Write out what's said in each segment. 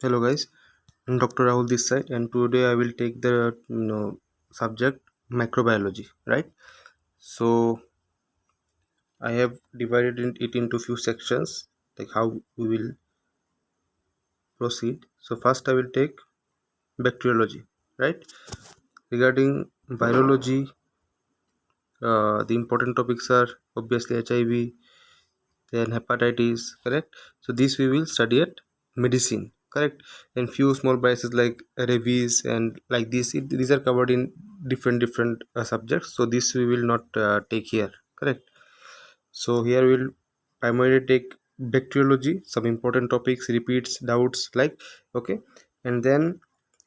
Hello guys, I'm Dr. Rahul this side, and today I will take the subject microbiology, right? So I have divided it into few sections, like how we will proceed. So first I will take bacteriology, right? Regarding virology, the important topics are obviously HIV, then hepatitis, correct? So this we will study at medicine, correct? And few small biases like rabies and like this, these are covered in different subjects, so this we will not take here, correct? So here we will primarily take bacteriology, some important topics, repeats, doubts, like, okay. And then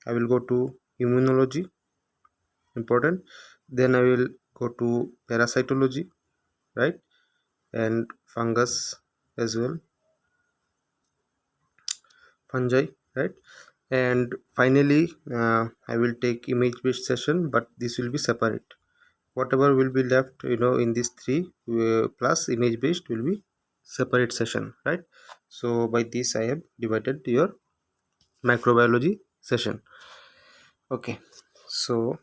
I will go to immunology, important. Then I will go to parasitology, right? And fungus as well, fungi, right? And finally, I will take image based session, but this will be separate. Whatever will be left, in these three plus image based will be separate session, right? So by this I have divided your microbiology session. Okay, so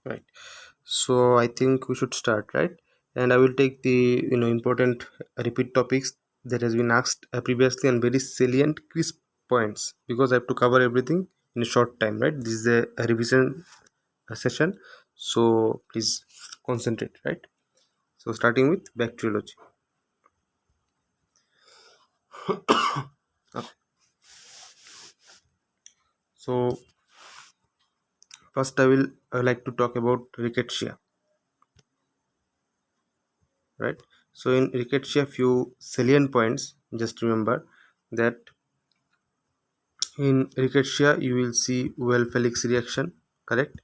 right, so I think we should start, right? And I will take the important repeat topics that has been asked previously, and very salient crisp points, because I have to cover everything in a short time, right? This is a revision session, so please concentrate, right? So starting with bacteriology. Okay. So first I will like to talk about rickettsia, right? So in rickettsia, few salient points. Just remember that in rickettsia you will see Well-Felix reaction, correct?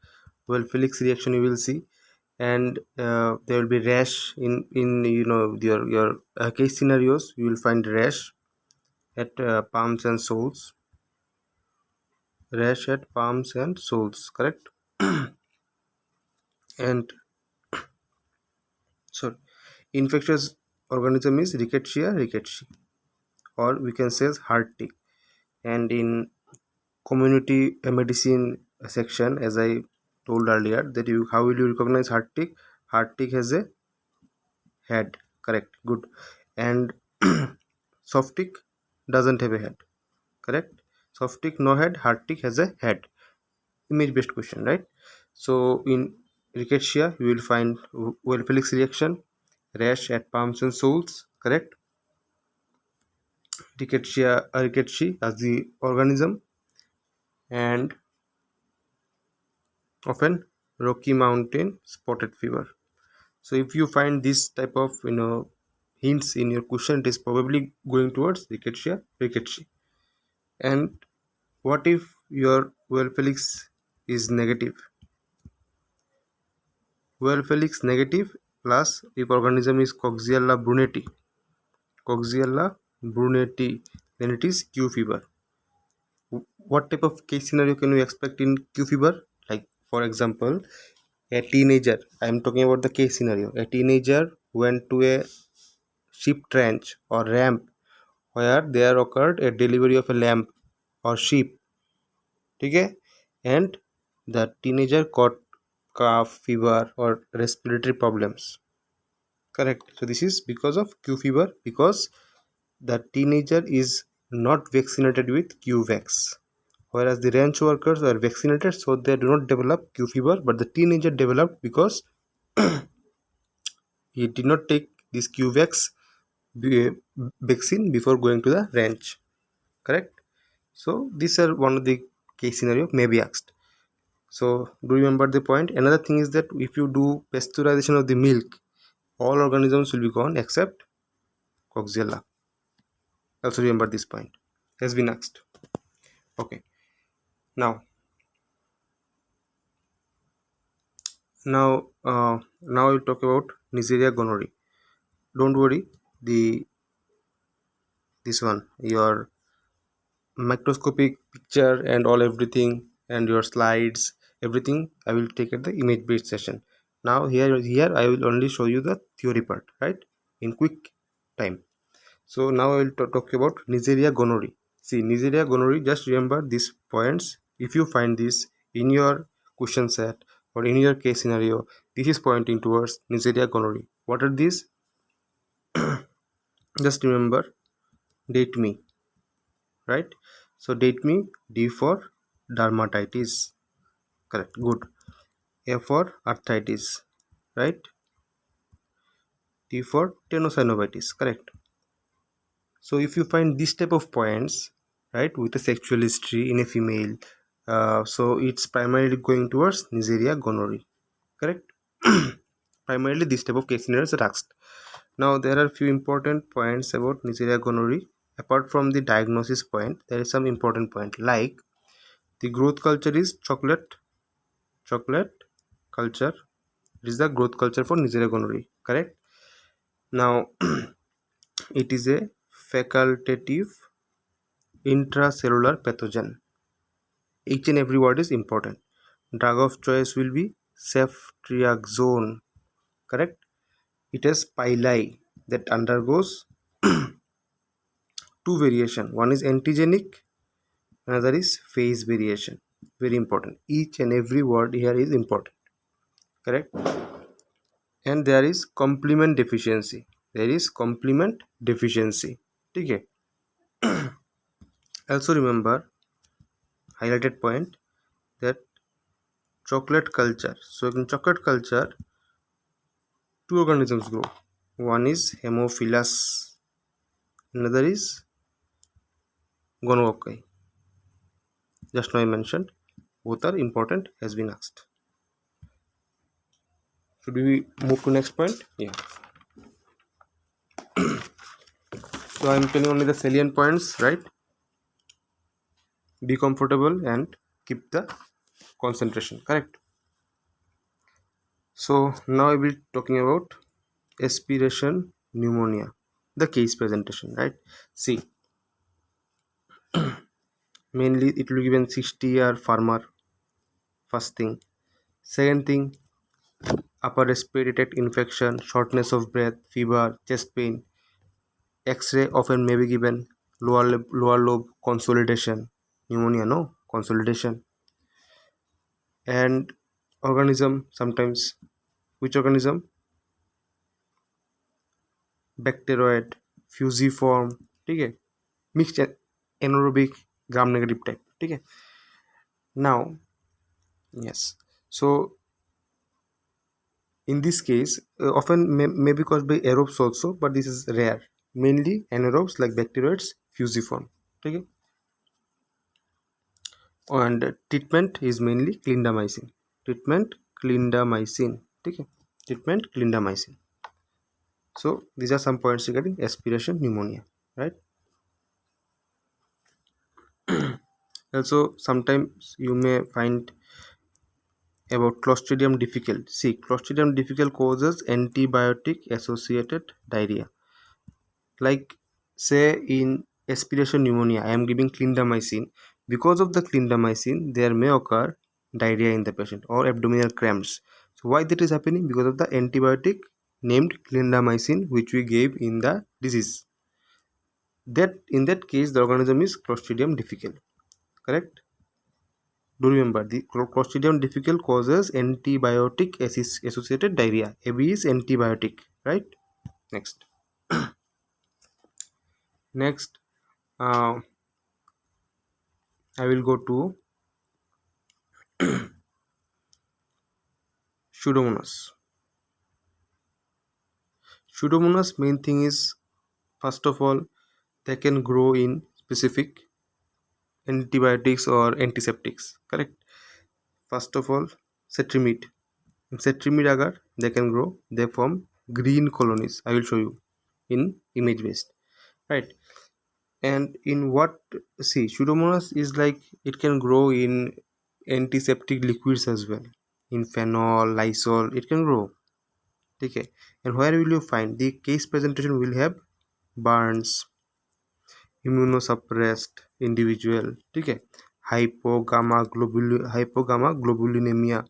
Well-Felix reaction you will see, and there will be rash in your case scenarios. You will find rash at palms and soles, correct? And sorry, infectious organism is rickettsia, or we can say as heart tick. And in community medicine section, as I told earlier, that you how will you recognize heart tick? Heart tick has a head, correct? Good. And soft tick doesn't have a head, correct? Soft tick no head, heart tick has a head. Image based question, right? So in rickettsia you will find Well-Felix reaction, rash at palms and soles, correct? Rickettsia as the organism, and often Rocky Mountain spotted fever. So if you find this type of hints in your question, it is probably going towards rickettsia. And what if your Well-Felix is negative? Well-Felix negative, plus if organism is Coxiella bruneti, then it is Q fever. What type of case scenario can we expect in Q fever? Like, for example, a teenager, I am talking about the case scenario. A teenager went to a sheep trench or ramp where there occurred a delivery of a lamb or sheep, okay? And the teenager caught cough, fever, or respiratory problems, correct? So this is because of Q fever, because the teenager is not vaccinated with QVax, whereas the ranch workers are vaccinated, so they do not develop Q fever, but the teenager developed because he did not take this QVax vaccine before going to the ranch, correct? So these are one of the case scenario may be asked. So do you remember the point? Another thing is that if you do pasteurization of the milk, all organisms will be gone except Coxiella. Also remember this point, has been asked. Okay, now now we'll talk about Neisseria gonorrhoeae. Don't worry, the this one, your microscopic picture and all, everything, and your slides, everything I will take at the image based session. Now here I will only show you the theory part, right, in quick time. So now I will talk about Neisseria gonorrhoeae. See, Neisseria gonorrhoeae, just remember these points. If you find this in your question set or in your case scenario, this is pointing towards Neisseria gonorrhoeae. What are these? Just remember, date me, right? So date me, D for dermatitis, correct, good. A for arthritis, right? T for tenosynovitis, correct. So if you find this type of points, right, with a sexual history in a female, so it's primarily going towards Neisseria gonorrhoeae, correct. Primarily this type of case scenarios are asked. Now there are few important points about Neisseria gonorrhoeae. Apart from the diagnosis point, there is some important point like the growth culture is chocolate culture. It is the growth culture for Neisseria gonorrhoeae, correct. Now it is a facultative intracellular pathogen. Each and every word is important. Drug of choice will be ceftriaxone, correct. It has pili that undergoes two variation. One is antigenic, another is phase variation. Very important. Each and every word here is important, correct. And there is complement deficiency. There is complement deficiency. Okay. Also remember, highlighted point, that chocolate culture. So in chocolate culture, two organisms grow. One is Haemophilus, another is Gonorrhea. Just now I mentioned, both are important, has been asked. Should we move to next point? Yeah. So I am telling only the salient points, right? Be comfortable and keep the concentration, correct. So now I will be talking about aspiration pneumonia, the case presentation, right? See, mainly it will be given 60-year farmer, first thing. Second thing, upper respiratory tract infection, shortness of breath, fever, chest pain. X-ray often may be given, lower lobe consolidation, pneumonia, no consolidation. And organism sometimes, which organism? Bacteroid, fusiform, ठीक है, mixed anaerobic gram negative type, ठीक है. Now, yes, so in this case, often may be caused by aerobes also, but this is rare. Mainly anaerobes like bacteroids, fusiform, okay. And treatment is mainly clindamycin. Treatment clindamycin, okay. Treatment clindamycin. So these are some points regarding aspiration pneumonia, right? Also, sometimes you may find about Clostridium difficile. See, Clostridium difficile causes antibiotic associated diarrhea. Like, say in aspiration pneumonia, I am giving clindamycin. Because of the clindamycin, there may occur diarrhea in the patient or abdominal cramps. So why that is happening? Because of the antibiotic named clindamycin which we gave in the disease. That in that case, the organism is Clostridium difficile. Correct? Do remember, the Clostridium difficile causes antibiotic associated diarrhea. AB is antibiotic, right? Next. Next, I will go to Pseudomonas. Pseudomonas main thing is, first of all, they can grow in specific antibiotics or antiseptics, correct. First of all, cetrimide. In cetrimide agar they can grow, they form green colonies. I will show you in image based, right. And in what, see, Pseudomonas is like, it can grow in antiseptic liquids as well. In phenol, Lysol, it can grow. Okay. And where will you find the case presentation? Will have burns, immunosuppressed individual, okay, hypogamma globulinemia.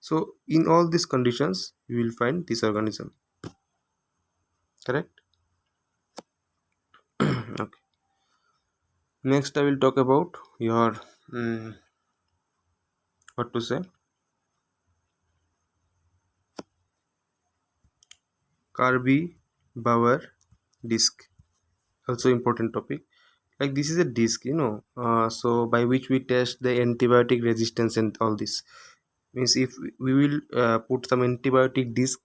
So in all these conditions you will find this organism, correct. Okay. Next, I will talk about your what to say, Kirby Bauer disc. Also important topic. Like this is a disc, so by which we test the antibiotic resistance and all this. Means if we will put some antibiotic disc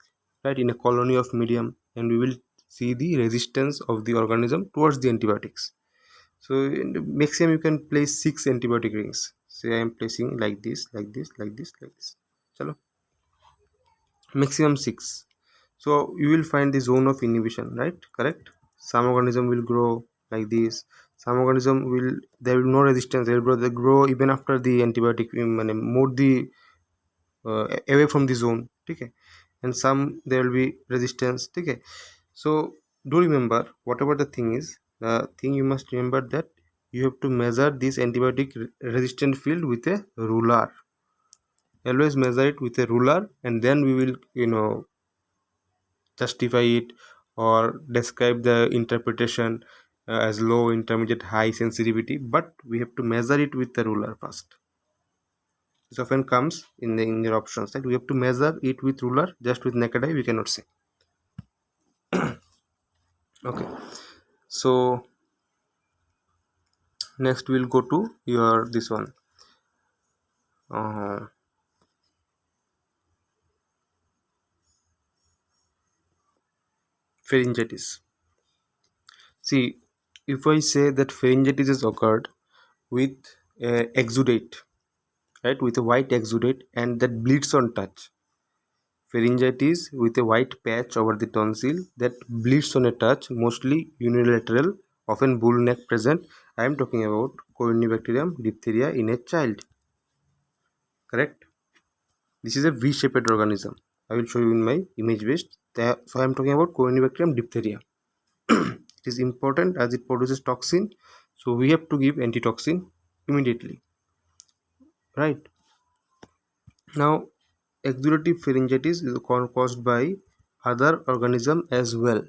right in a colony of medium, and we will see the resistance of the organism towards the antibiotics. So in the maximum you can place 6 antibiotic rings. Say I am placing like this, like this, like this, like this. Chalo. Maximum 6. So you will find the zone of inhibition, right? Correct. Some organism will grow like this. Some organism will, there will no resistance. They grow even after the antibiotic more the away from the zone. Okay. And some there will be resistance. Okay. So do remember, whatever the thing is, the thing you must remember that you have to measure this antibiotic resistant field with a ruler. Always measure it with a ruler, and then we will justify it or describe the interpretation as low, intermediate, high sensitivity, but we have to measure it with the ruler first. This often comes in your options that we have to measure it with ruler. Just with naked eye we cannot say. Okay, so next we'll go to your this one, uh, pharyngitis. See, if I say that pharyngitis is occurred with exudate, right, with a white exudate and that bleeds on touch. Pharyngitis with a white patch over the tonsil that bleeds on a touch, mostly unilateral, often bull neck present. I am talking about Corynebacterium diphtheria in a child. Correct? This is a V-shaped organism. I will show you in my image based. So I am talking about Corynebacterium diphtheria. It is important as it produces toxin. So we have to give antitoxin immediately. Right? Now, exudative pharyngitis is caused by other organism as well.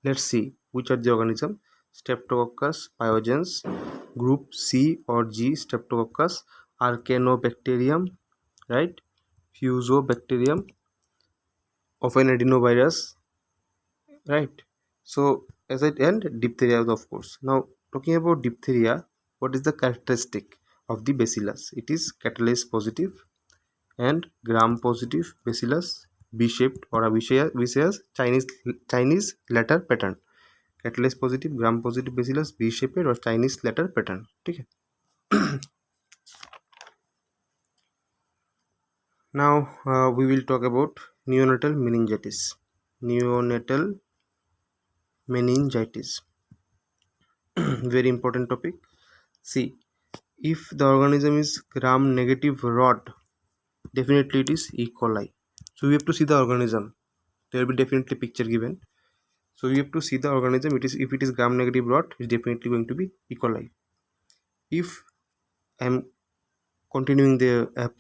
Let's see which are the organism. Streptococcus pyogenes, group C or G, Streptococcus, Archaeobacterium, right? Fusobacterium, often adenovirus, right? So as I end, diphtheria of course. Now talking about diphtheria, what is the characteristic of the bacillus? It is catalase positive and gram positive bacillus, B-shaped or a viscous Chinese letter pattern. Catalase positive gram positive bacillus B shaped और Chinese letter pattern. ठीक है. Now we will talk about neonatal meningitis. Neonatal meningitis. Very important topic. See, if the organism is gram negative rod, definitely it is E. coli. So we have to see the organism. There will be definitely picture given. So we have to see the organism. It is, if it is gram negative rod, it is definitely going to be E. coli. If I am continuing the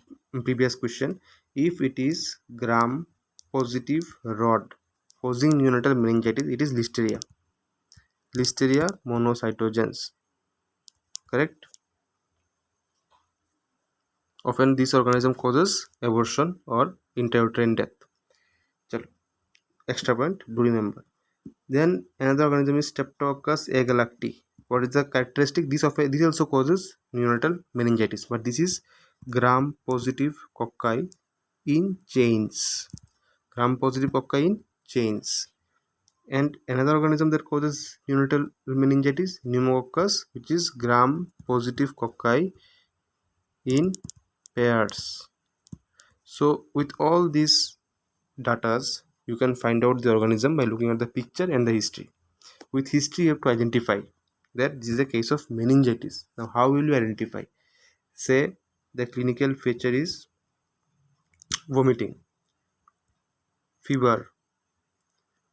previous question, if it is gram positive rod causing neonatal meningitis, it is Listeria monocytogenes. Correct. Often this organism causes abortion or intrauterine death. Chalo, extra point, do remember. Then another organism is Streptococcus agalacti. What is the characteristic? This also causes neonatal meningitis, but this is gram positive cocci in chains. Gram positive cocci in chains. And another organism that causes neonatal meningitis, pneumococcus, which is gram positive cocci in pairs. So with all these datas, you can find out the organism by looking at the picture and the history. With history, you have to identify that this is a case of meningitis. Now, how will you identify? Say the clinical feature is vomiting, fever,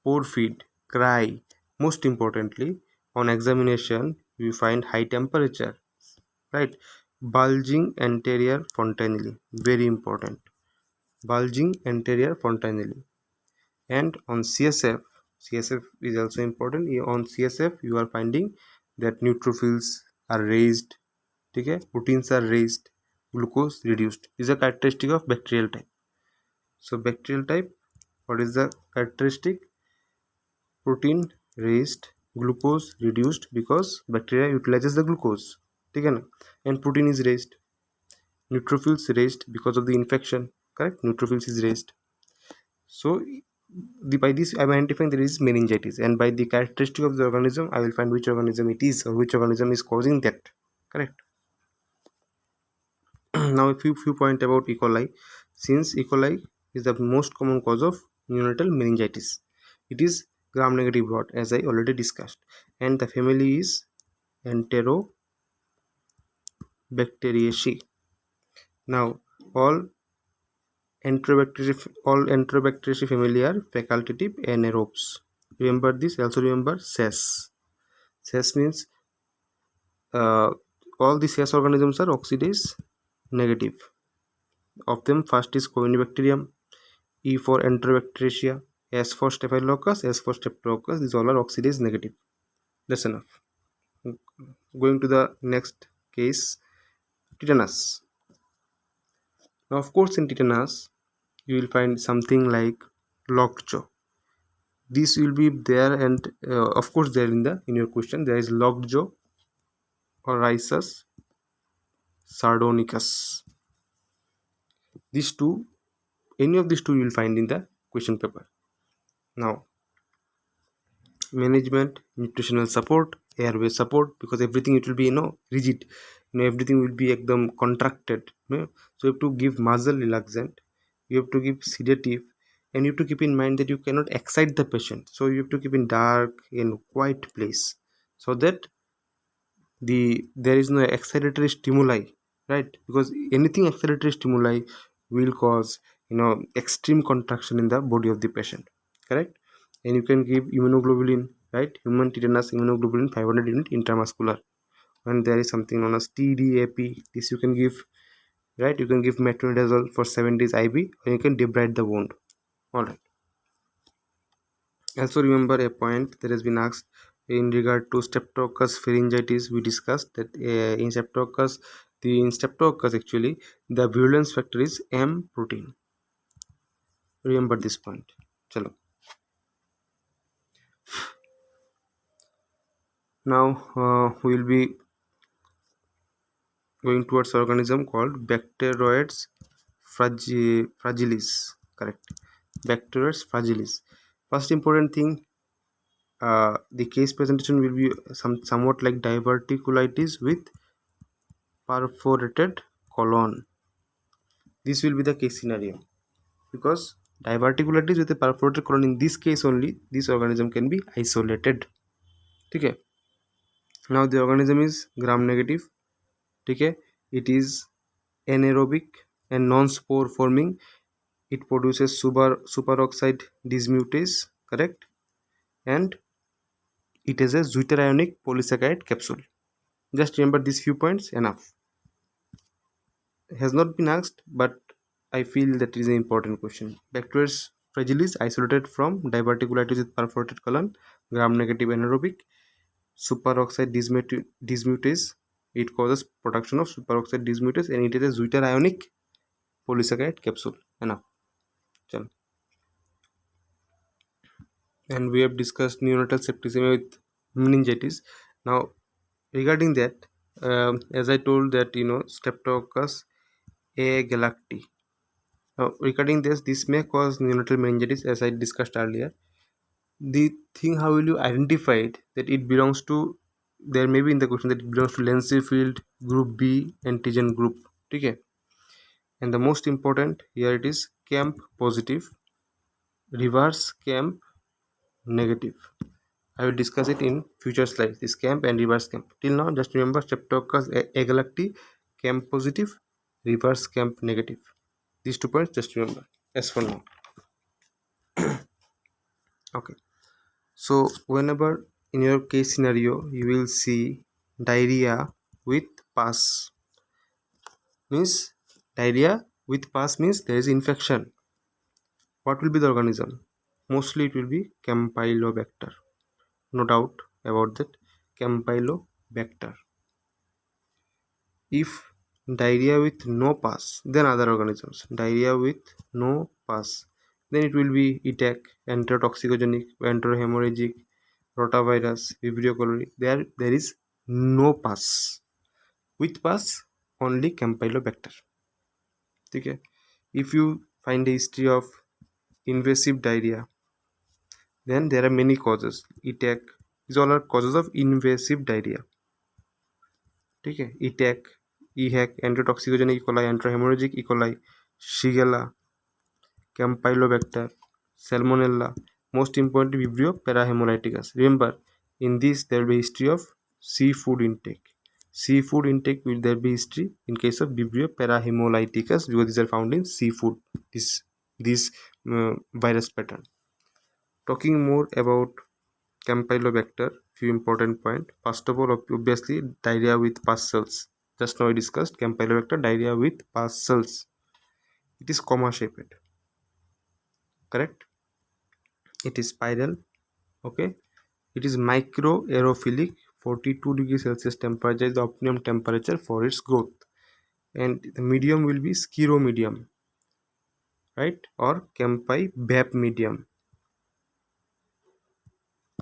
poor feed, cry. Most importantly, on examination, you find high temperature, right? Bulging anterior fontanelle, very important. Bulging anterior fontanelle. And on CSF, CSF is also important. On CSF you are finding that neutrophils are raised, okay, proteins are raised, glucose reduced. These are characteristic of bacterial type. So bacterial type, what is the characteristic? Protein raised, glucose reduced, because bacteria utilizes the glucose, ठीक है ना, and protein is raised. Neutrophils raised because of the infection, correct? Neutrophils is raised. So by this I am identifying there is meningitis, and by the characteristic of the organism I will find which organism it is or which organism is causing that, correct? Now a few point about E. coli. Since E. coli is the most common cause of neonatal meningitis, it is gram negative rod, as I already discussed, and the family is Enterobacteriaceae. Now all Enterobacteriaceae family are facultative anaerobes. Remember this. Also remember SES. SES means all the SES organisms are oxidase negative. Of them, first is Corynebacterium, E for Enterobacteriaceae, S for Staphylococcus, S for Streptococcus. These all are oxidase negative. That's enough. Going to the next case, tetanus. Now, of course, in tetanus, you will find something like locked jaw. This will be there, and of course, there in your question there is locked jaw or Rhizus sardonicus. These two, any of these two, you will find in the question paper. Now, management, nutritional support, airway support, because everything it will be rigid, everything will be ekdam contracted, so you have to give muscle relaxant, you have to give sedative, and you have to keep in mind that you cannot excite the patient, so you have to keep in dark and quiet place, so that there is no excitatory stimuli, right? Because anything excitatory stimuli will cause extreme contraction in the body of the patient, correct? And you can give immunoglobulin, right? Human tetanus immunoglobulin 500 unit intramuscular, and there is something known as TDAP. This you can give, right? You can give metronidazole for 7 days IV, or you can debride the wound. All right. Also remember a point that has been asked in regard to Streptococcus pharyngitis. We discussed that in Streptococcus actually the virulence factor is M protein. Remember this point. Chalo. Now we will be going towards organism called Bacteroides fragilis. Correct. Bacteroides fragilis. First important thing, the case presentation will be somewhat like diverticulitis with perforated colon. This will be the case scenario, because diverticulitis with a perforated colon, in this case only this organism can be isolated. Okay. Now the organism is gram negative. Okay. It is anaerobic and non-spore forming. It produces superoxide dismutase, correct? And it has a zwitterionic polysaccharide capsule. Just remember these few points, enough. Has not been asked, but I feel that is an important question. Bacteroides fragilis isolated from diverticulitis with perforated colon, gram negative anaerobic, superoxide dismutase. It causes production of superoxide dismutase, and it is a zwitterionic polysaccharide capsule. Enough. Chalo. And we have discussed neonatal septicemia with meningitis. Now, regarding that, as I told that Streptococcus agalacti. Now, regarding this may cause neonatal meningitis, as I discussed earlier. The thing, how will you identify it, that it belongs to, there may be in the question that it belongs to Lancefield group B antigen group, okay? And the most important here, it is CAMP positive, reverse CAMP negative. I will discuss it in future slides, this CAMP and reverse CAMP. Till now, just remember Streptococcus agalacti, CAMP positive, reverse CAMP negative. These 2 points just remember as for now. Okay. So whenever in your case scenario you will see diarrhea with pus, means diarrhea with pus means there is infection. What will be the organism? Mostly it will be Campylobacter. No doubt about that. Campylobacter. If diarrhea with no pus, then other organisms. Diarrhea with no pus, then it will be ETEC, enterotoxicogenic, enterohemorrhagic, rotavirus, Vibrio cholerae. There is no pus. With pus, only Campylobacter. Okay. If you find a history of invasive diarrhea, then there are many causes. ETEC, these all are causes of invasive diarrhea. ठीक है, ETEC, EHEC, enterotoxicogenic E. coli, enterohemorrhagic E. coli, Shigella, Campylobacter, Salmonella, most importantly Vibrio parahemolyticus. Remember, in this there will be history of seafood intake. Seafood intake will there be history in case of Vibrio parahemolyticus because these are found in seafood. This virus pattern. Talking more about Campylobacter, few important point. First of all, obviously diarrhea with pus cells. Just now we discussed Campylobacter diarrhea with pus cells. It is comma shaped. Correct? It is spiral. Okay. It is microaerophilic. 42 degrees Celsius temperature is the optimum temperature for its growth. And the medium will be sciromedium, right? Or Campylobacter medium.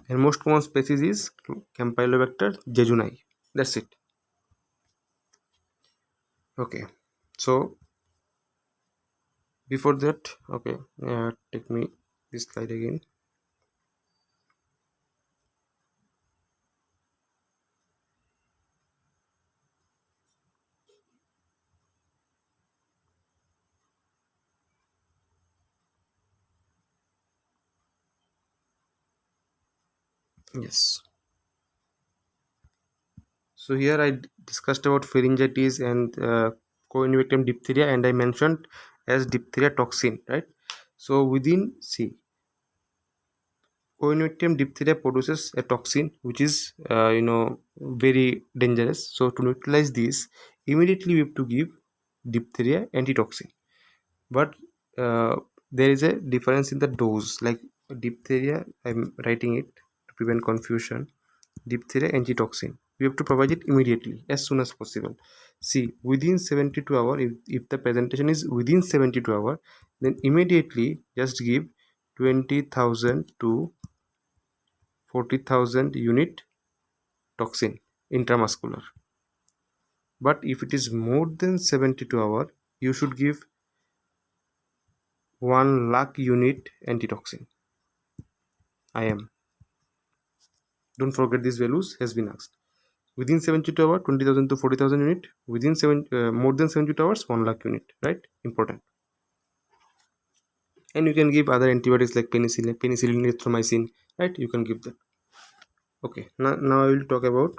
And most common species is Campylobacter jejuni. That's it. Okay. So before that, okay, take me this slide again. Yes. So here I discussed about pharyngitis and co-infectium diphtheria, and I mentioned as diphtheria toxin, right? So within C, co-infectium diphtheria produces a toxin which is very dangerous. So to neutralize this, immediately we have to give diphtheria antitoxin. But there is a difference in the dose. Like diphtheria, I'm writing it to prevent confusion. Diphtheria antitoxin, we have to provide it immediately as soon as possible. See, within 72 hours, if the presentation is within 72 hours, then immediately just give 20,000 to 40,000 unit toxin intramuscular. But if it is more than 72 hours, you should give 1 lakh unit antitoxin. IM. Don't forget these values has been asked. Within 72 hours, 20,000 to 40,000 unit. Within more than 72 hours, 1 lakh unit. Right? Important. And you can give other antibiotics like penicillin, erythromycin. Right? You can give that. Okay. Now I will talk about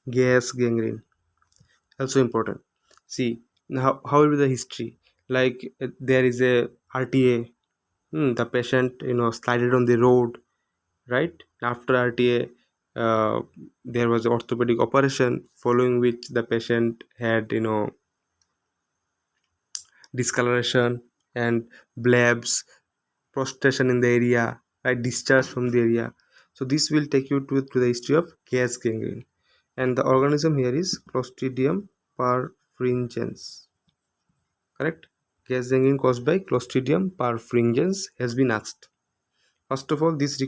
gas gangrene. Also important. See, how will be the history? Like there is a RTA. The patient slided on the road, right? After RTA, there was orthopedic operation following which the patient had discoloration and blebs, prostration in the area, right? Discharge from the area. So this will take you to the history of gas gangrene, and the organism here is Clostridium perfringens. Correct? Gas gangrene caused by Clostridium perfringens has been asked. First of all, this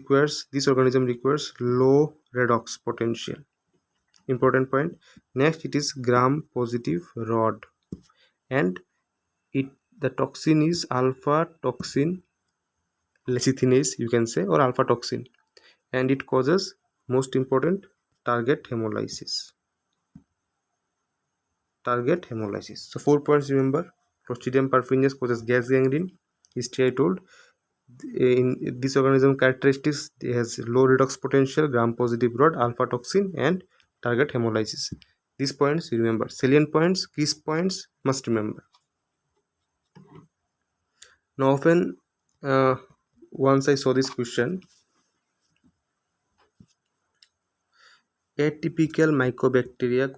organism requires low redox potential. Important point. Next, it is gram positive rod, and the toxin is alpha toxin lecithinase, you can say, or alpha toxin, and it causes most important target hemolysis. So 4 points remember. Clostridium perfringens causes gas gangrene. History I told. In this organism characteristics, it has low redox potential, gram positive rod, alpha toxin, and target hemolysis. These points you remember. Salient points, key points must remember. Now often once I saw this question, atypical mycobacteria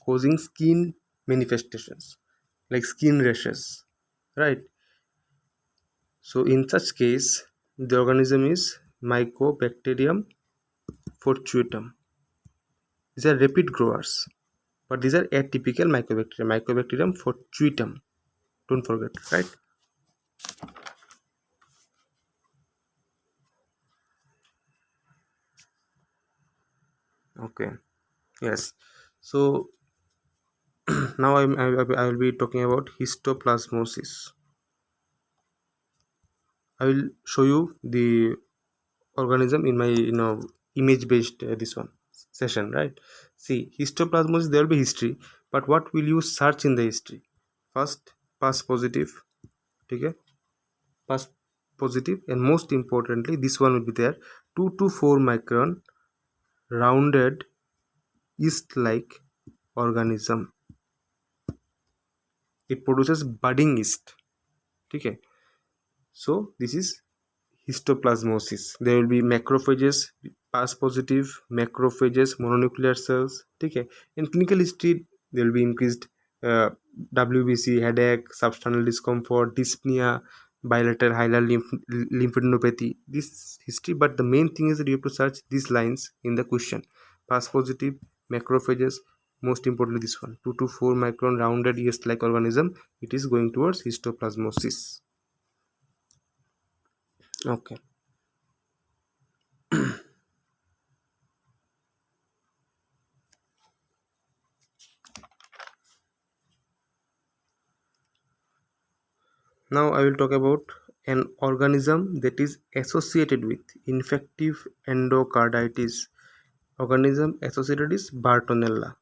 causing skin manifestations like skin rashes. right? So in such case, the organism is Mycobacterium fortuitum. These are rapid growers, but these are atypical Mycobacterium. Mycobacterium fortuitum. Don't forget, right? Okay. Yes. So now I will be talking about histoplasmosis. I will show you the organism in my image based this one session, right? See, histoplasmosis, there will be history, but what will you search in the history? First, pass positive, okay? Pass positive, and most importantly, this one will be there, 2 to 4 micron rounded yeast like organism. It produces budding yeast, okay? So this is histoplasmosis. There will be macrophages, pass positive, macrophages, mononuclear cells. Okay. In clinical history, there will be increased uh, WBC, headache, substernal discomfort, dyspnea, bilateral hilar lymphadenopathy. This history, but the main thing is that you have to search these lines in the question. Pass positive, macrophages, most importantly this one, 2 to 4 micron rounded yeast-like organism. It is going towards histoplasmosis. Okay. Now I will talk about an organism that is associated with infective endocarditis. Organism associated is Bartonella.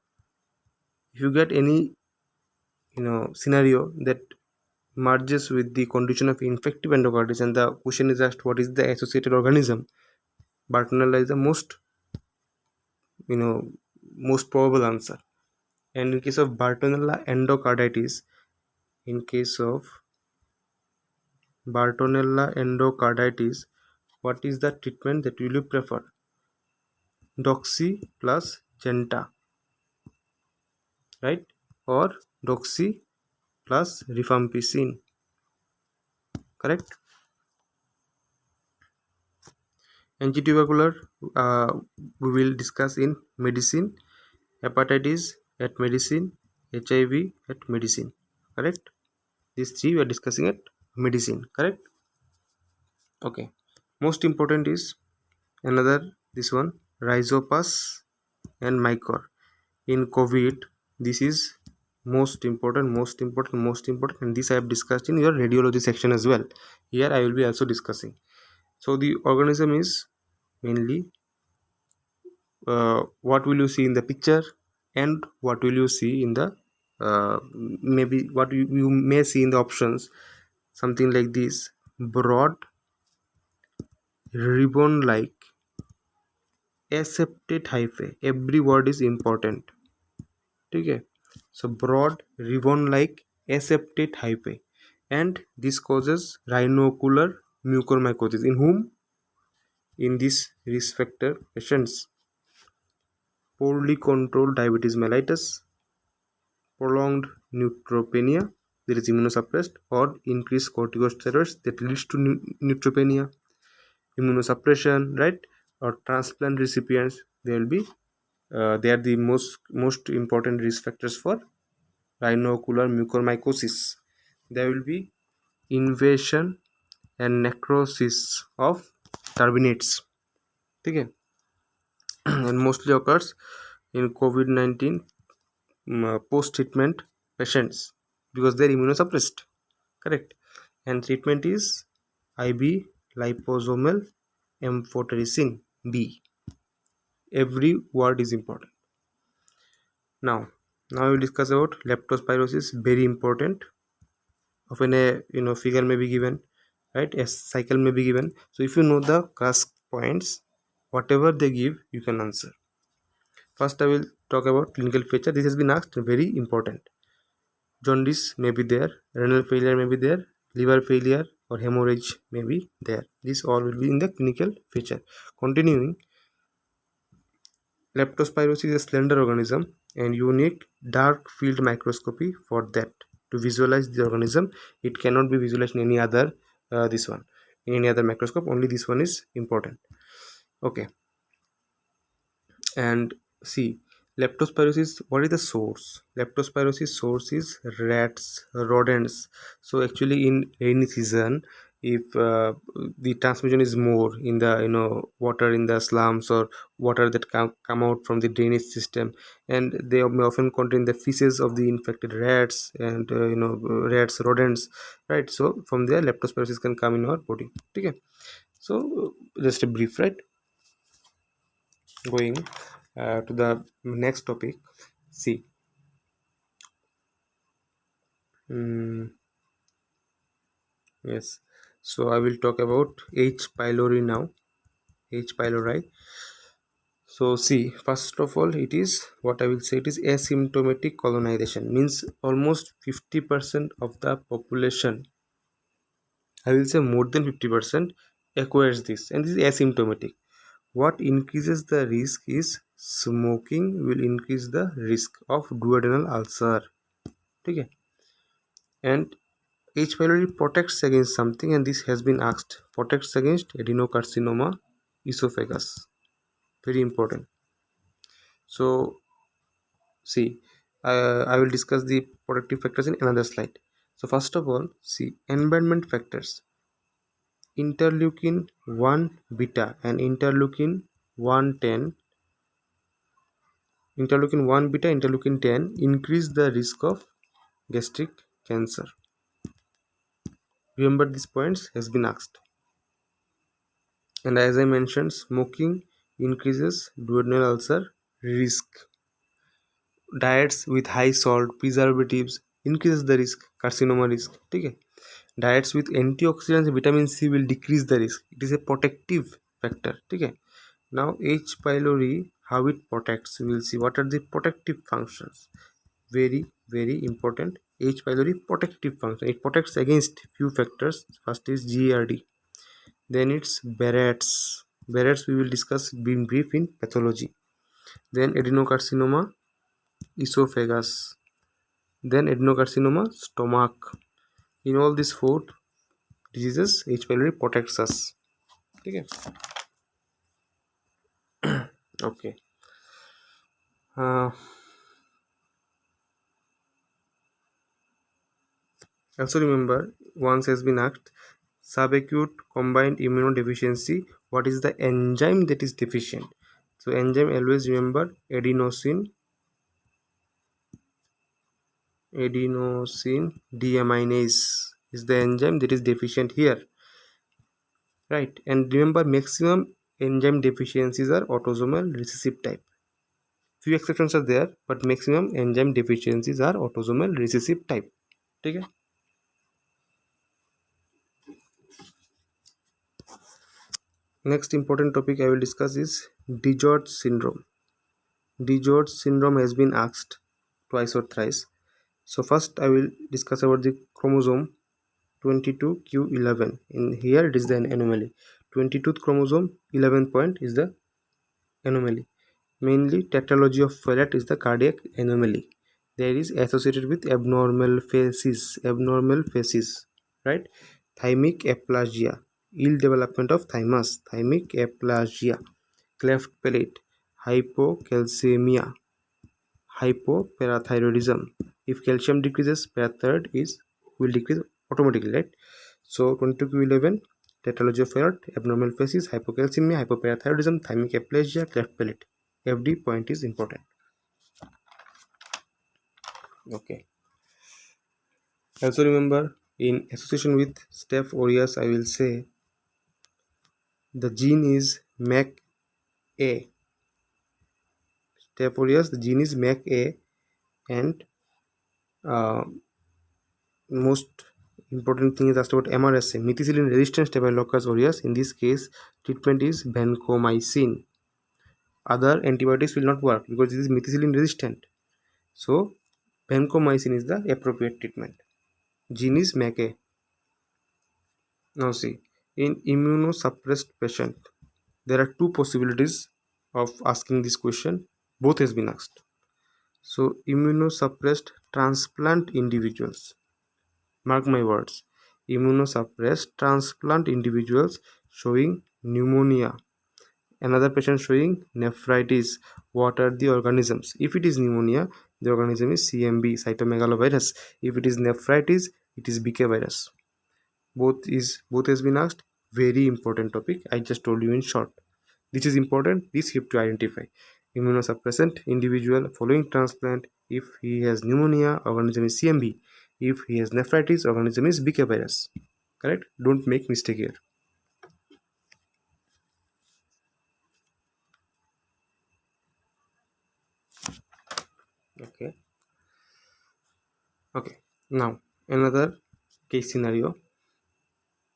If you get any scenario that merges with the condition of infective endocarditis and the question is asked what is the associated organism, Bartonella is the you know most probable answer. And in case of Bartonella endocarditis, in case of Bartonella endocarditis, what is the treatment that will you prefer? Doxy plus Genta, right? Or Doxy plus Rifampicin, correct? Antitubercular, we will discuss in medicine, hepatitis at medicine, HIV at medicine, correct? These three we are discussing at medicine, correct? Okay. Most important is another this one, Rhizopus and Mycor. In COVID, this is most important, and this I have discussed in your radiology section as well. Here I will be also discussing. So the organism is mainly what will you see in the picture and what will you see in the maybe what you may see in the options, something like this: broad ribbon like aseptate hyphae. Every word is important. Okay, so broad ribbon like aseptate hyphae, and this causes rhinocular mucormycosis in whom? In this risk factor patients. Poorly controlled diabetes mellitus, prolonged neutropenia, that is immunosuppressed, or increased corticosteroids that leads to neutropenia, immunosuppression, right? Or transplant recipients, they will be they are the most important risk factors for rhinocular mucormycosis. There will be invasion and necrosis of turbinates. Okay. And mostly occurs in COVID-19 post-treatment patients because they're immunosuppressed. Correct. And treatment is IV liposomal amphotericin B. Every word is important. Now we will discuss about leptospirosis. Very important. Often a figure may be given, right? A cycle may be given. So if you know the class points, whatever they give, you can answer. First, I will talk about clinical feature. This has been asked. Very important. Jaundice may be there, renal failure may be there, liver failure or hemorrhage may be there. This all will be in the clinical feature. Continuing, leptospirosis is a slender organism and you need dark field microscopy for that. to visualize the organism. It cannot be visualized in any other this one, in any other microscope. Only this one is important. Okay. And see, leptospirosis, what is the source? Leptospirosis source is rats, rodents. So actually in rainy season, if the transmission is more in the water in the slums, or water that come out from the drainage system, and they may often contain the feces of the infected rats and rats, rodents, right? So from there leptospirosis can come in our body. Okay. So just a brief, right? Going to the next topic. See, mm, yes. So I will talk about H. pylori now. H. pylori. So see, first of all, it is what I will say. It is asymptomatic colonization. Means almost 50% of the population. I will say more than 50% acquires this, and this is asymptomatic. What increases the risk is smoking will increase the risk of duodenal ulcer. Okay. And H. pylori protects against something, and this has been asked. Protects against adenocarcinoma esophagus. Very important. So, see, I will discuss the protective factors in another slide. So, first of all, see, environment factors. Interleukin 1 beta and interleukin 110, interleukin 1 beta, interleukin 10 increase the risk of gastric cancer. Remember, these points has been asked. And as I mentioned, smoking increases duodenal ulcer risk. Diets with high salt, preservatives increases the risk, carcinoma risk. Okay. Diets with antioxidants and vitamin C will decrease the risk. It is a protective factor. Okay. Now H. pylori, how it protects, we will see what are the protective functions. Very, very important. H. pylori protective function. It protects against few factors. First is GERD. Then it's Barrett's. Barrett's we will discuss in brief in pathology. Then adenocarcinoma, esophagus. Then adenocarcinoma, stomach. In all these four diseases, H. pylori protects us. Okay. Okay. Uh, Also remember, once has been asked, subacute combined immunodeficiency. What is the enzyme that is deficient? So enzyme, always remember, adenosine deaminase is the enzyme that is deficient here, right? And remember, maximum enzyme deficiencies are autosomal recessive type. Few exceptions are there, but maximum enzyme deficiencies are autosomal recessive type. Okay. Next important topic I will discuss is DiGeorge syndrome. DiGeorge syndrome has been asked twice or thrice. So first I will discuss about the chromosome 22q11. In here it is the anomaly. 22th chromosome 11 point is the anomaly. Mainly tetralogy of Fallot is the cardiac anomaly. There is associated with abnormal phases, right? Thymic aplasia, ill development of thymus, thymic aplasia, cleft palate, hypocalcemia, hypoparathyroidism. If calcium decreases, parathyroid will decrease automatically, right? So 22q11, tetralogy of Fallot, abnormal phases, hypocalcemia, hypoparathyroidism, thymic aplasia, cleft palate. FD point is important. Okay. Also remember, in association with Staph aureus, I will say the gene is MAC-A. Staph aureus, the gene is MAC-A, and uh, most important thing is asked about MRSA, methicillin resistant Staphylococcus aureus. In this case, treatment is vancomycin. Other antibiotics will not work because this is methicillin resistant. So, vancomycin is the appropriate treatment. Gene is MAC-A. Now see, in immunosuppressed patient, there are two possibilities of asking this question. Both has been asked. So immunosuppressed transplant individuals. Mark my words. Immunosuppressed transplant individuals showing pneumonia, another patient showing nephritis. What are the organisms? If it is pneumonia, the organism is CMV, cytomegalovirus. If it is nephritis, it is BK virus. Both has been asked. Very important topic, I just told you in short. This is important, this you have to identify. Immunosuppressant individual following transplant, if he has pneumonia, organism is CMV. If he has nephritis, organism is BK virus. Correct? Don't make mistake here. Okay. Okay, now another case scenario.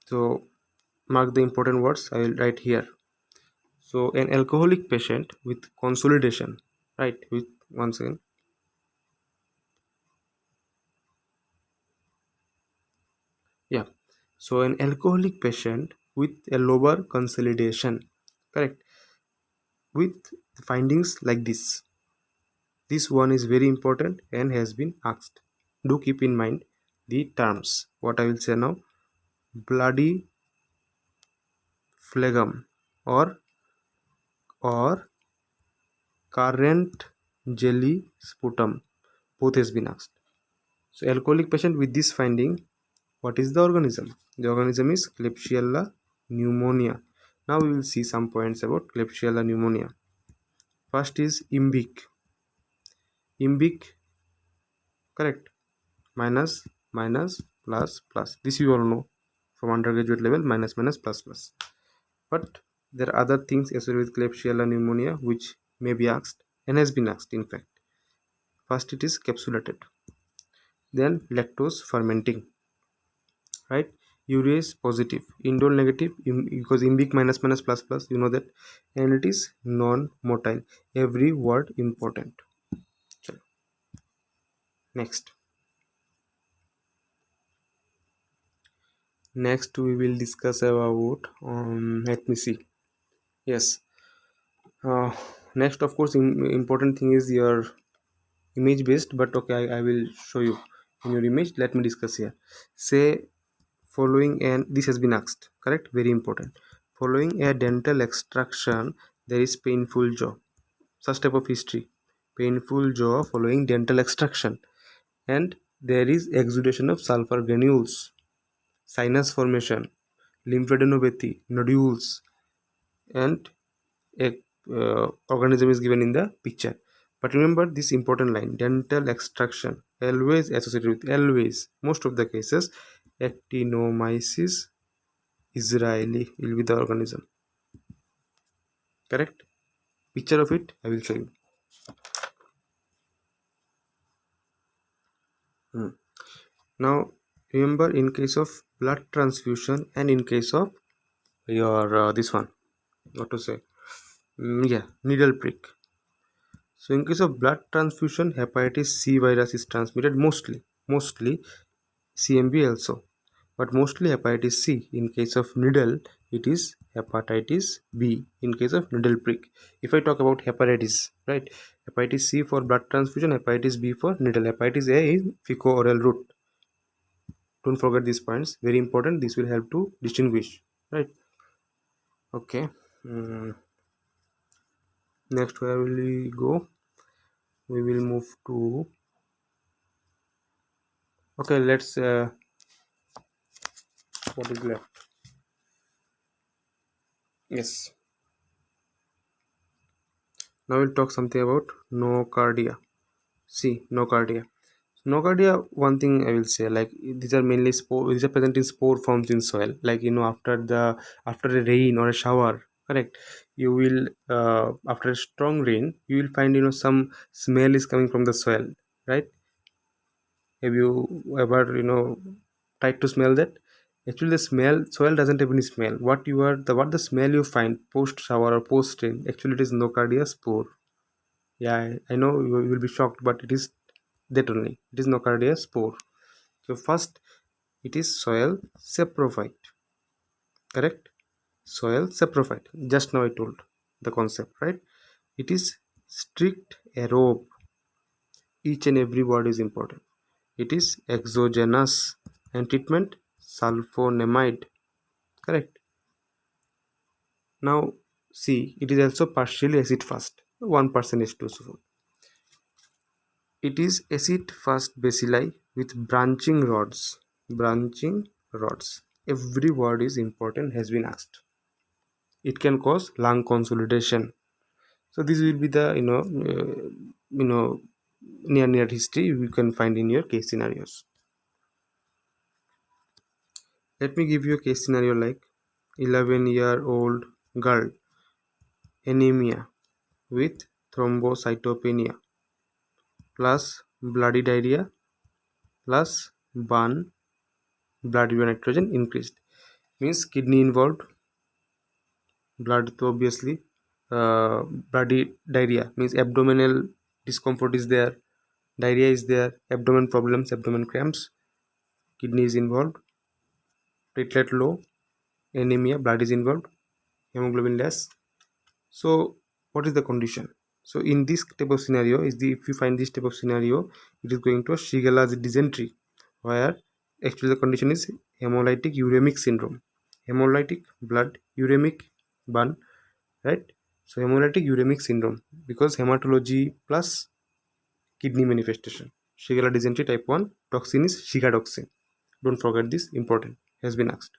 So mark the important words I will write here. So an alcoholic patient with consolidation, right? With once again, yeah. So an alcoholic patient with a lower consolidation, correct? With findings like this. This one is very important and has been asked. Do keep in mind the terms. What I will say now: bloody phlegm or or current jelly sputum. Both has been asked. So alcoholic patient with this finding, what is the organism? The organism is Klebsiella pneumonia. Now we will see some points about Klebsiella pneumonia. First is imbic. Imbic, correct? Minus, minus, plus, plus. This you all know from undergraduate level, minus, minus, plus, plus. But there are other things associated with Klebsiella pneumonia which may be asked and has been asked in fact. First it is capsulated. Then lactose fermenting, right? Urease positive, indole negative, because imbic minus minus plus plus, you know that. And it is non-motile. Every word important. Chalo. Next we will discuss about let me see. Yes. Next, of course, important thing is your image based, but okay, I will show you in your image. Let me discuss here. Say following, and this has been asked, correct? Very important. Following a dental extraction, there is painful jaw. Such type of history. Painful jaw following dental extraction. And there is exudation of sulfur granules, sinus formation, lymphadenopathy, nodules, and a organism is given in the picture. But remember this important line: dental extraction always associated with, always, most of the cases, actinomyces israeli will be the organism. Correct? Picture of it I will show you. Now remember, in case of blood transfusion and in case of your this one, what to say, yeah, needle prick. So in case of blood transfusion, hepatitis C virus is transmitted mostly CMV also, but mostly hepatitis C. In case of needle, it is hepatitis B. In case of needle prick, if I talk about hepatitis, right? Hepatitis C for blood transfusion, hepatitis B for needle. Hepatitis A is fecal-oral route. Don't forget these points. Very important. This will help to distinguish, right? Okay. Next, where will we go? We will move to. Okay, let's. What is left? Yes. Now we'll talk something about nocardia. See, nocardia. Nocardia, one thing I will say, like these are mainly spore. These are present in spore forms in soil. Like after a rain or a shower, correct? You will after a strong rain, you will find some smell is coming from the soil, right? Have you ever tried to smell that? Actually, the smell soil doesn't have any smell. What the smell you find post shower or post rain? Actually, it is nocardia spore. Yeah, I know you will be shocked, but it is that only. It is nocardia spore. So first, it is soil saprophyte. Correct? Soil saprophyte. Just now I told the concept, right? It is strict aerobe. Each and every word is important. It is exogenous. and treatment sulfonamide. Correct. Now see, it is also partially acid fast. 1% is too soon. It is acid fast bacilli with branching rods. Branching rods. Every word is important has been asked. It can cause lung consolidation. So this will be the near history you can find in your case scenarios. Let me give you a case scenario like 11-year-old girl, anemia with thrombocytopenia plus bloody diarrhea plus burn, blood urea nitrogen increased. Means kidney involved, blood to obviously, bloody diarrhea means abdominal discomfort is there, diarrhea is there, abdomen problems, abdomen cramps, kidney is involved, platelet low, anemia, blood is involved, hemoglobin less. So what is the condition? So in this type of scenario is the, if you find this type of scenario, it is going to a Shigella dysentery, where actually the condition is hemolytic uremic syndrome. Hemolytic blood, uremic burn, right? So hemolytic uremic syndrome, because hematology plus kidney manifestation. Shigella dysentery type 1, toxin is shigadoxin. Don't forget this, important, has been asked.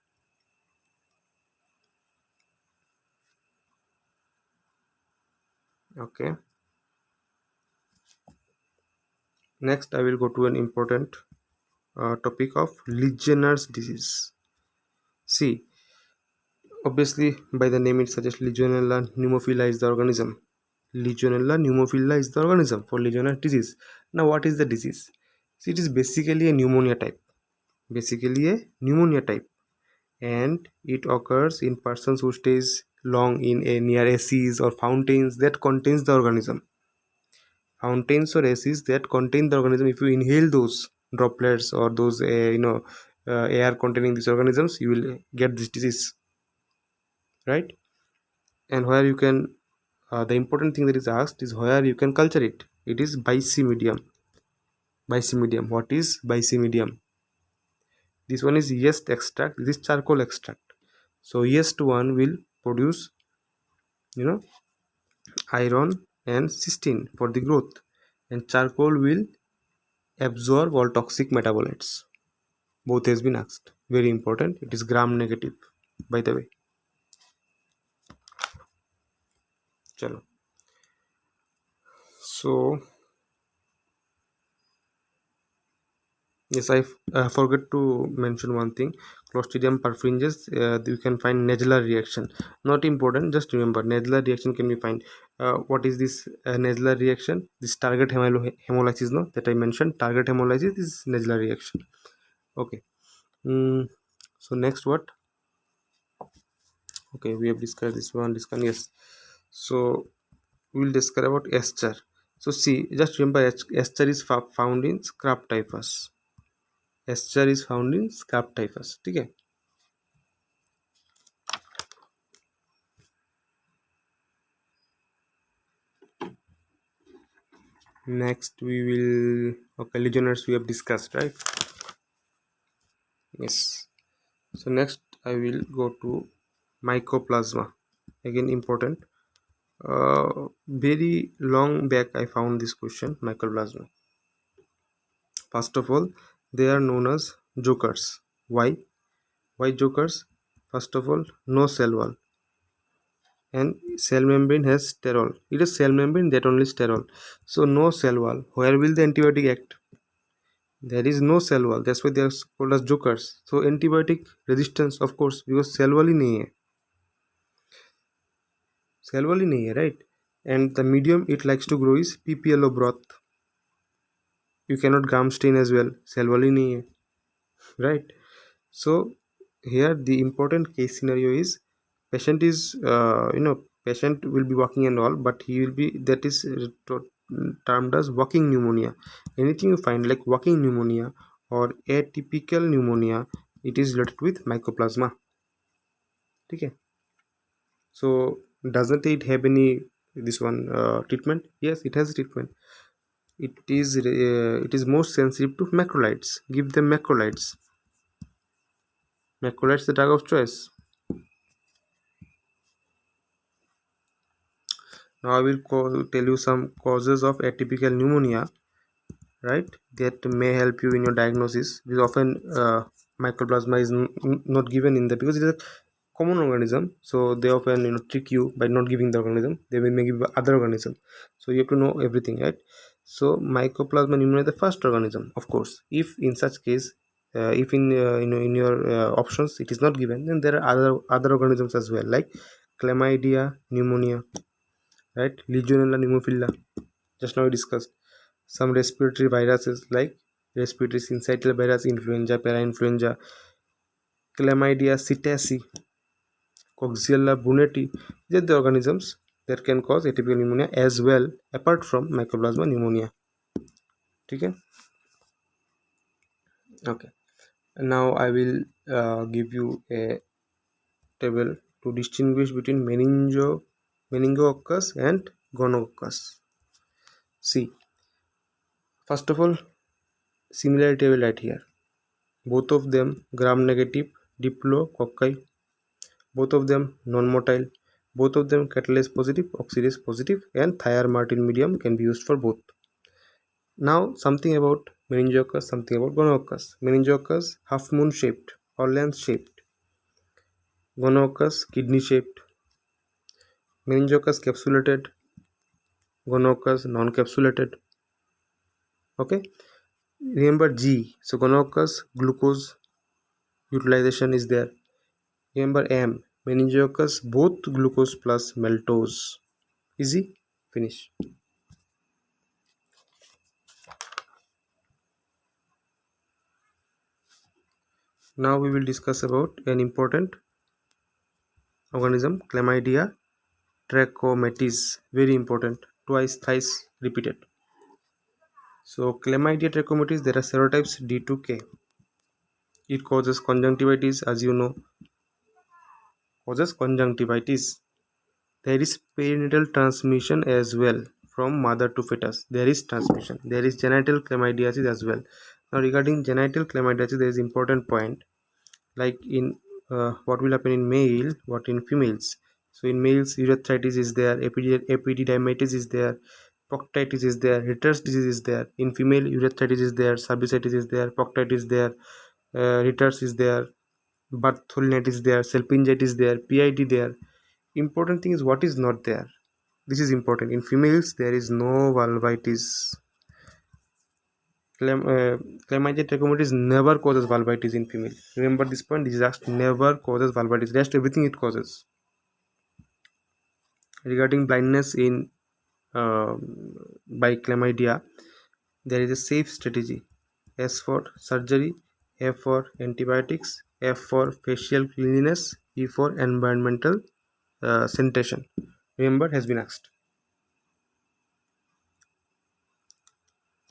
Okay, next I will go to an important topic of Legionnaire's disease. See, obviously by the name it suggests Legionella pneumophila is the organism. Legionella pneumophila is the organism for Legionnaire disease. Now what is the disease? See, it is basically a pneumonia type. Basically a pneumonia type, and it occurs in persons who stays long in a near acids or fountains that contains the organism. Fountains or acids that contain the organism, if you inhale those droplets or those air containing these organisms, you will get this disease, right? And where you can, the important thing that is asked is where you can culture it. It is bicymedium. Bicymedium. What is bicymedium? This one is yeast extract, this is charcoal extract. So yeast one will produce, you know, iron and cysteine for the growth, and charcoal will absorb all toxic metabolites. Both has been asked. Very important. It is gram negative, by the way. Chalo. So yes, I forgot to mention one thing. Clostridium perfringens, you can find Naegler reaction. Not important, just remember Naegler reaction can be find. What is this Naegler reaction? This target hemolysis, no, that I mentioned. Target hemolysis is Naegler reaction. Okay. So next what? Okay, we have discussed this one. Yes. So we will discuss about ester. So see, just remember ester is found in scrap typhus. Ester is found in scrap typhus. Okay. Next we will, okay, legionnaires we have discussed, right? Yes. So next I will go to mycoplasma. Again important. Very long back I found this question, mycoplasma. First of all, they are known as jokers. Why? Why jokers? First of all, no cell wall, and cell membrane has sterol. It is cell membrane that only sterol. So no cell wall. Where will the antibiotic act? There is no cell wall. That's why they are called as jokers. So antibiotic resistance, of course, because cell wall ही नहीं है. Cell wall ही नहीं है, right? And the medium it likes to grow is PPLO broth. You cannot gram stain as well. Cell wall ही नहीं है, right? So here the important case scenario is patient is patient will be walking and all, but he will be, that is termed as walking pneumonia. Anything you find like walking pneumonia or atypical pneumonia, it is related with mycoplasma. Okay. So doesn't it have any this one treatment? Yes, it has treatment. It is most sensitive to macrolides. Give them macrolides. Macrolides the drug of choice. Now I will tell you some causes of atypical pneumonia, right? That may help you in your diagnosis. Because often mycoplasma is not given in the, because it is a common organism, so they often trick you by not giving the organism. They may give other organism, so you have to know everything, right? So mycoplasma pneumonia is the first organism, of course. If in such case, if in your options it is not given, then there are other organisms as well, like chlamydia pneumonia, right? Legionella pneumophila, just now we discussed. Some respiratory viruses like respiratory syncytial virus, influenza, parainfluenza, chlamydia psittaci, coxiella burnetii. These are the organisms that can cause atypical pneumonia as well, apart from mycoplasma pneumonia. Okay. Okay. Now I will give you a table to distinguish between meningococcus and gonococcus. See, first of all, similarity table right here. Both of them gram-negative diplococci, both of them non-motile, both of them catalase positive, oxidase positive, and Thier-Martin medium can be used for both. Now something about meningococcus, something about gonococcus. Meningococcus half moon shaped or lens shaped, gonococcus kidney shaped, meningococcus capsulated, gonococcus non-capsulated. Okay, remember G. So gonococcus glucose utilization is there. Remember M, meningococcus both glucose plus maltose. Easy, finish. Now we will discuss about an important organism, chlamydia trachomatis. Very important, twice thrice repeated. So chlamydia trachomatis, there are serotypes D to K. It causes conjunctivitis, as you know, causes conjunctivitis. There is perinatal transmission as well, from mother to fetus. There is transmission. There is genital chlamydiasis as well. Now regarding genital chlamydiasis, there is important point, like in what will happen in male, what in females. So in males, urethritis is there, epididymitis is there, proctitis is there, Ritter's disease is there. In female, urethritis is there, cervicitis is there, proctitis is there, Ritter's is there, Bartholinitis is there, salpingitis is there, PID there. Important thing is what is not there. This is important. In females, there is no vulvitis. Chlamydia trachomatis never causes vulvitis in female. Remember this point. This just never causes vulvitis. Rest everything it causes. Regarding blindness in by chlamydia, there is a safe strategy. S for surgery, F for antibiotics, F for facial cleanliness, E for environmental sanitation. Remember, has been asked.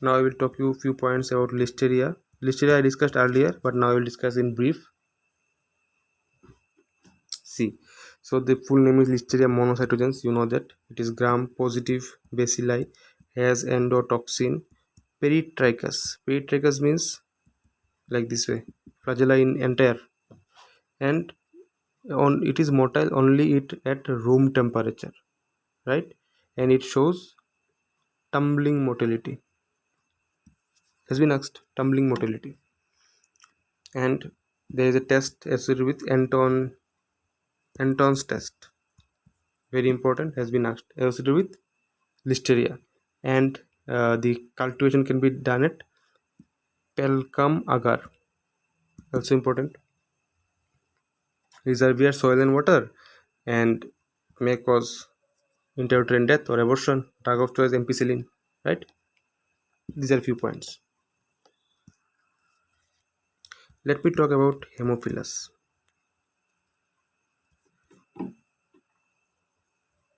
Now I will talk you a few points about listeria. Listeria I discussed earlier, but now I will discuss in brief. See, so the full name is Listeria monocytogenes. You know that it is gram-positive bacilli, has endotoxin, peritrichus. Peritrichus means like this way, flagella in entire, and on it is motile only it at room temperature, right? And it shows tumbling motility. Has been asked tumbling motility, and there is a test associated with Anton's test. Very important, has been asked associated with listeria, and the cultivation can be done at Pelkam agar. Also important, reservoir soil and water, and may cause intrauterine death or abortion. Drug of choice ampicillin, right? These are few points. Let me talk about Haemophilus.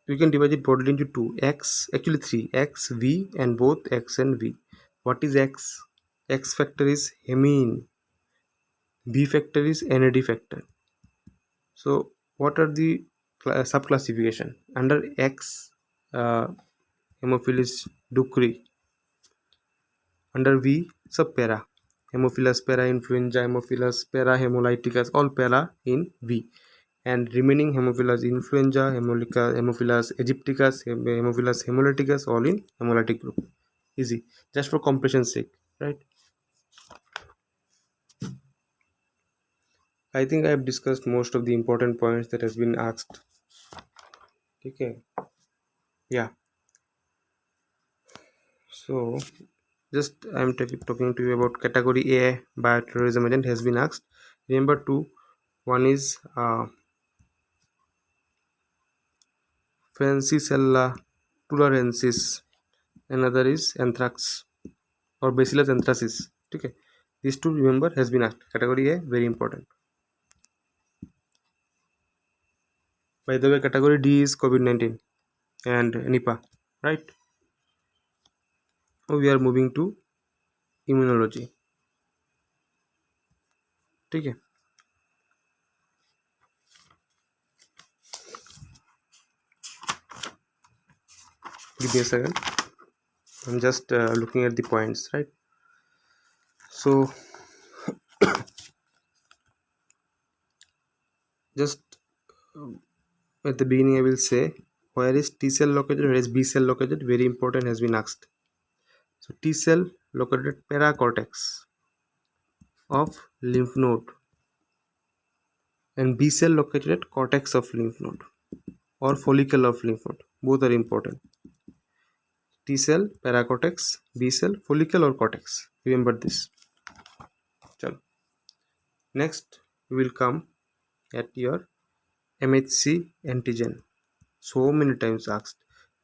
We can divide it broadly into two, X, actually three, X, V, and both X and V. What is X? X factor is hemine, B factor is NAD factor. So what are the subclassification? Under X, Haemophilus ducrey. Under V, subpara, Haemophilus para influenza, Haemophilus para hemolyticus, all para in V. And remaining Haemophilus influenza, Haemophilus aegypticus, Haemophilus hemolyticus, all in hemolytic group. Easy, just for compression's sake, right? I think I have discussed most of the important points that has been asked. Okay, yeah. So just I'm talking to you about category A bioterrorism agent has been asked. Remember two. One is Francisella tularensis. Another is anthrax or Bacillus anthracis. Okay, these two remember has been asked. Category A very important. By the way, category D is COVID-19 and Nipah, right? Now we are moving to immunology. Okay. Give me a second. I'm just looking at the points, right? So just at the beginning I will say where is T cell located, where is B cell located, very important has been asked. So T cell located paracortex of lymph node and B cell located at cortex of lymph node or follicle of lymph node. Both are important. T cell, paracortex, B cell, follicle or cortex. Remember this. Chalo. Next we will come at your MHC antigen. So many times asked.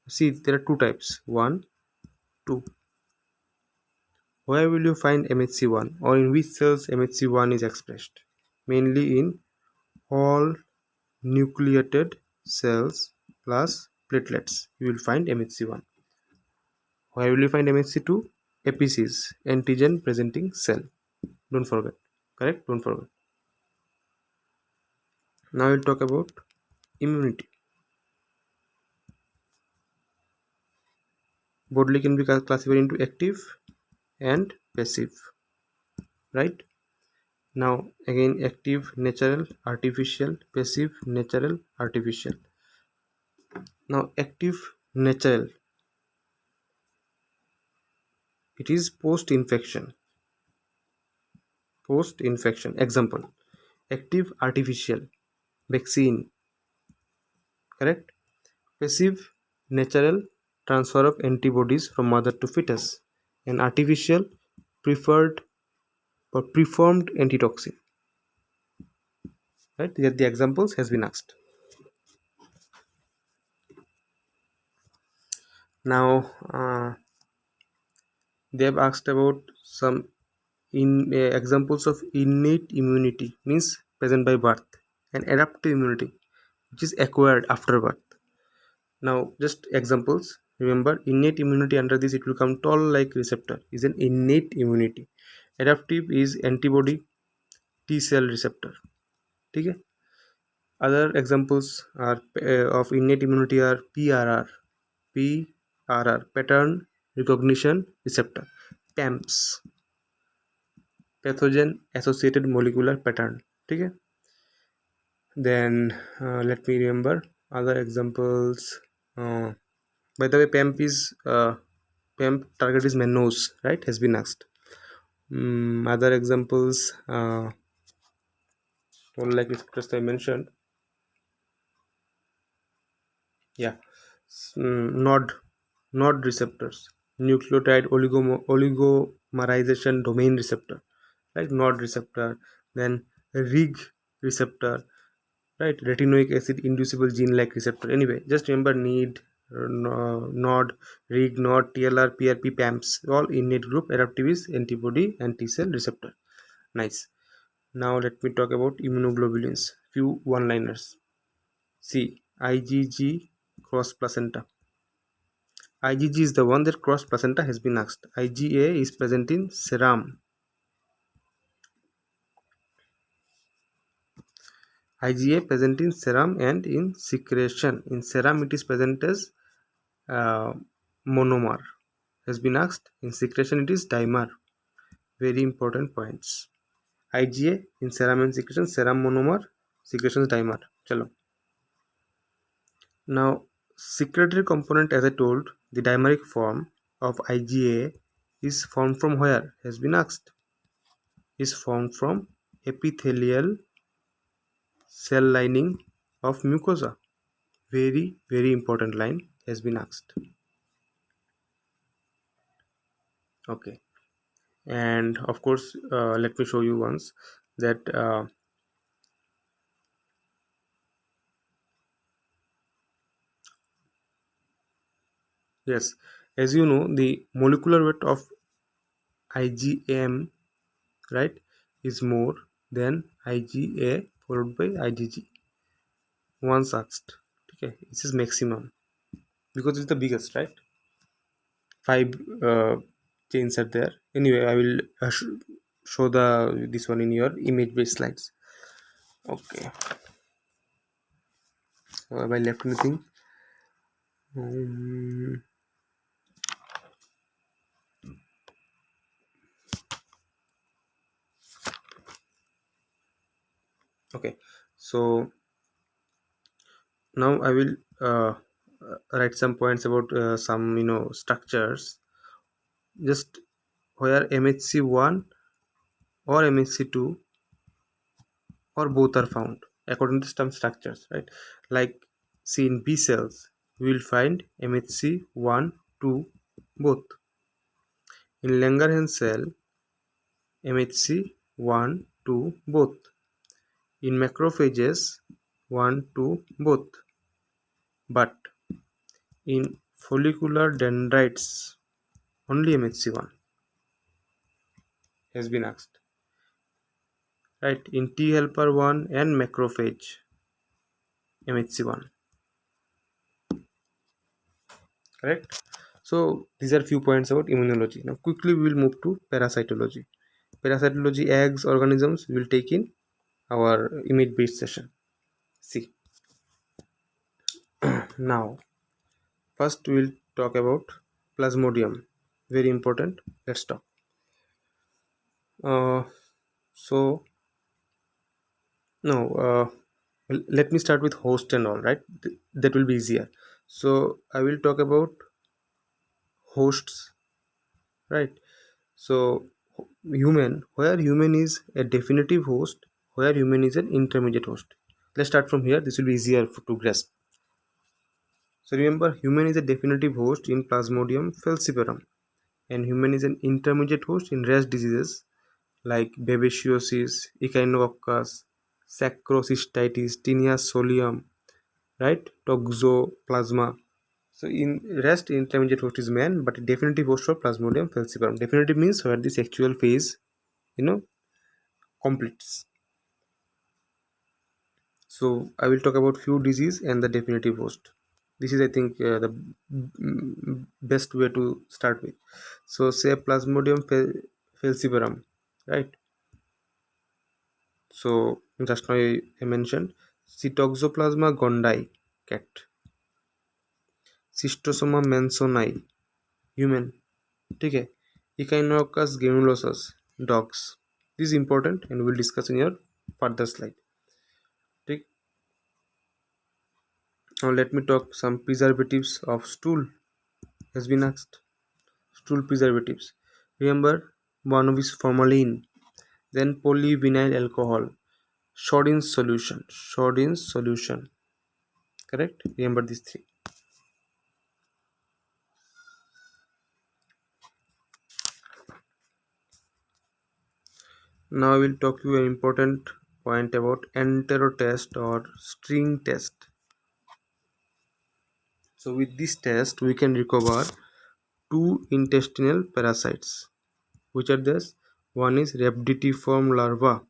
See, there are two types. 1, 2. Where will you find MHC1 or in which cells MHC1 is expressed? Mainly in all nucleated cells plus platelets. You will find MHC1. Where will you find MHC2? APCs, antigen presenting cell. Don't forget. Correct? Don't forget. Now we'll talk about immunity. Broadly can be classified into active and passive. Right? Now again active, natural, artificial, passive, natural, artificial. Now active, natural, it is post-infection. Post-infection. Example, active, artificial, vaccine. Correct? Passive, natural, transfer of antibodies from mother to fetus. And artificial, preferred or preformed antitoxin. Right? These are the examples has been asked. Now they have asked about some examples of innate immunity, means present by birth, and adaptive immunity, which is acquired after birth. Now just examples. Remember, innate immunity, under this it will come toll-like receptor, is an innate immunity. Adaptive is antibody T cell receptor. Okay. Other examples are of innate immunity are PRR, pattern recognition receptor, PAMPS, pathogen associated molecular pattern. Okay. Then let me remember other examples. By the way, PAMP target is Manos, right? Has been asked. Other examples, like receptors I mentioned. Yeah, nod receptors, nucleotide oligomerization domain receptor, right? Nod receptor. Then Rig receptor, right? Retinoic acid inducible gene like receptor. Anyway, just remember need, nod, Rig, nod, TLR, PRP, PAMPS, all innate group. Adaptive is antibody and T cell receptor. Nice. Now let me talk about immunoglobulins. Few one-liners. See, IgG cross placenta. IgG is the one that cross placenta has been asked. IgA is present in serum. IgA present in serum and in secretion. In serum it is present as monomer, has been asked. In secretion it is dimer. Very important points. IgA in ceramine secretion, serum monomer, secretions dimer. Chalo. Now, secretory component, as I told, the dimeric form of IgA is formed from where? Has been asked. Is formed from epithelial cell lining of mucosa. Very, very important line has been asked. Okay. And of course, let me show you once that yes, as you know, the molecular weight of IgM, right, is more than IgA followed by IgG. Once asked, okay, this is maximum because it's the biggest, right? Five chains are there. Anyway, I will show the this one in your image based slides. Okay. So have I left anything? Um, okay. So now I will write some points about some structures just where MHC1 or MHC2 or both are found according to some structures, right? Like, see, in B cells we will find MHC1, 2 both. In Langerhans cell, MHC1, 2 both. In macrophages, 1, 2 both. But in follicular dendrites, only MHC1 has been asked. Right? In T helper 1 and macrophage, MHC1. Correct? So these are few points about immunology. Now quickly we will move to parasitology. Parasitology, eggs, organisms we will take in our image based session. See. Now first we will talk about plasmodium. Very important. Let's talk. Uh, so no, let me start with host and all, right? That will be easier. So I will talk about hosts, right? So human, where human is a definitive host, where human is an intermediate host. Let's start from here. This will be easier to grasp. So remember, human is a definitive host in Plasmodium falciparum, and human is an intermediate host in rare diseases like babesiosis, echinococcus, sacrocystitis, tinea solium, right? Toxoplasma. So in rest, intermediate host is man, but definitive host for Plasmodium falciparum. Definitive means where the sexual phase, completes. So I will talk about few disease and the definitive host. This is, I think, the best way to start with. So say Plasmodium falciparum, right? So just now I mentioned Cytoxoplasma gondii, cat. Schistosoma mansoni, human. ठीक है. Echinococcus granulosus, dogs. This is important and we'll discuss in your further slide. ठीक. Now let me talk some preservatives of stool has been asked. Stool preservatives. Remember, one of is formalin, then polyvinyl alcohol, Sodin's solution. Sodin's solution. Correct? Remember these three. Now I will talk you an important point about entero test or string test. So with this test we can recover two intestinal parasites. Which are this? One is Rhabditiform larva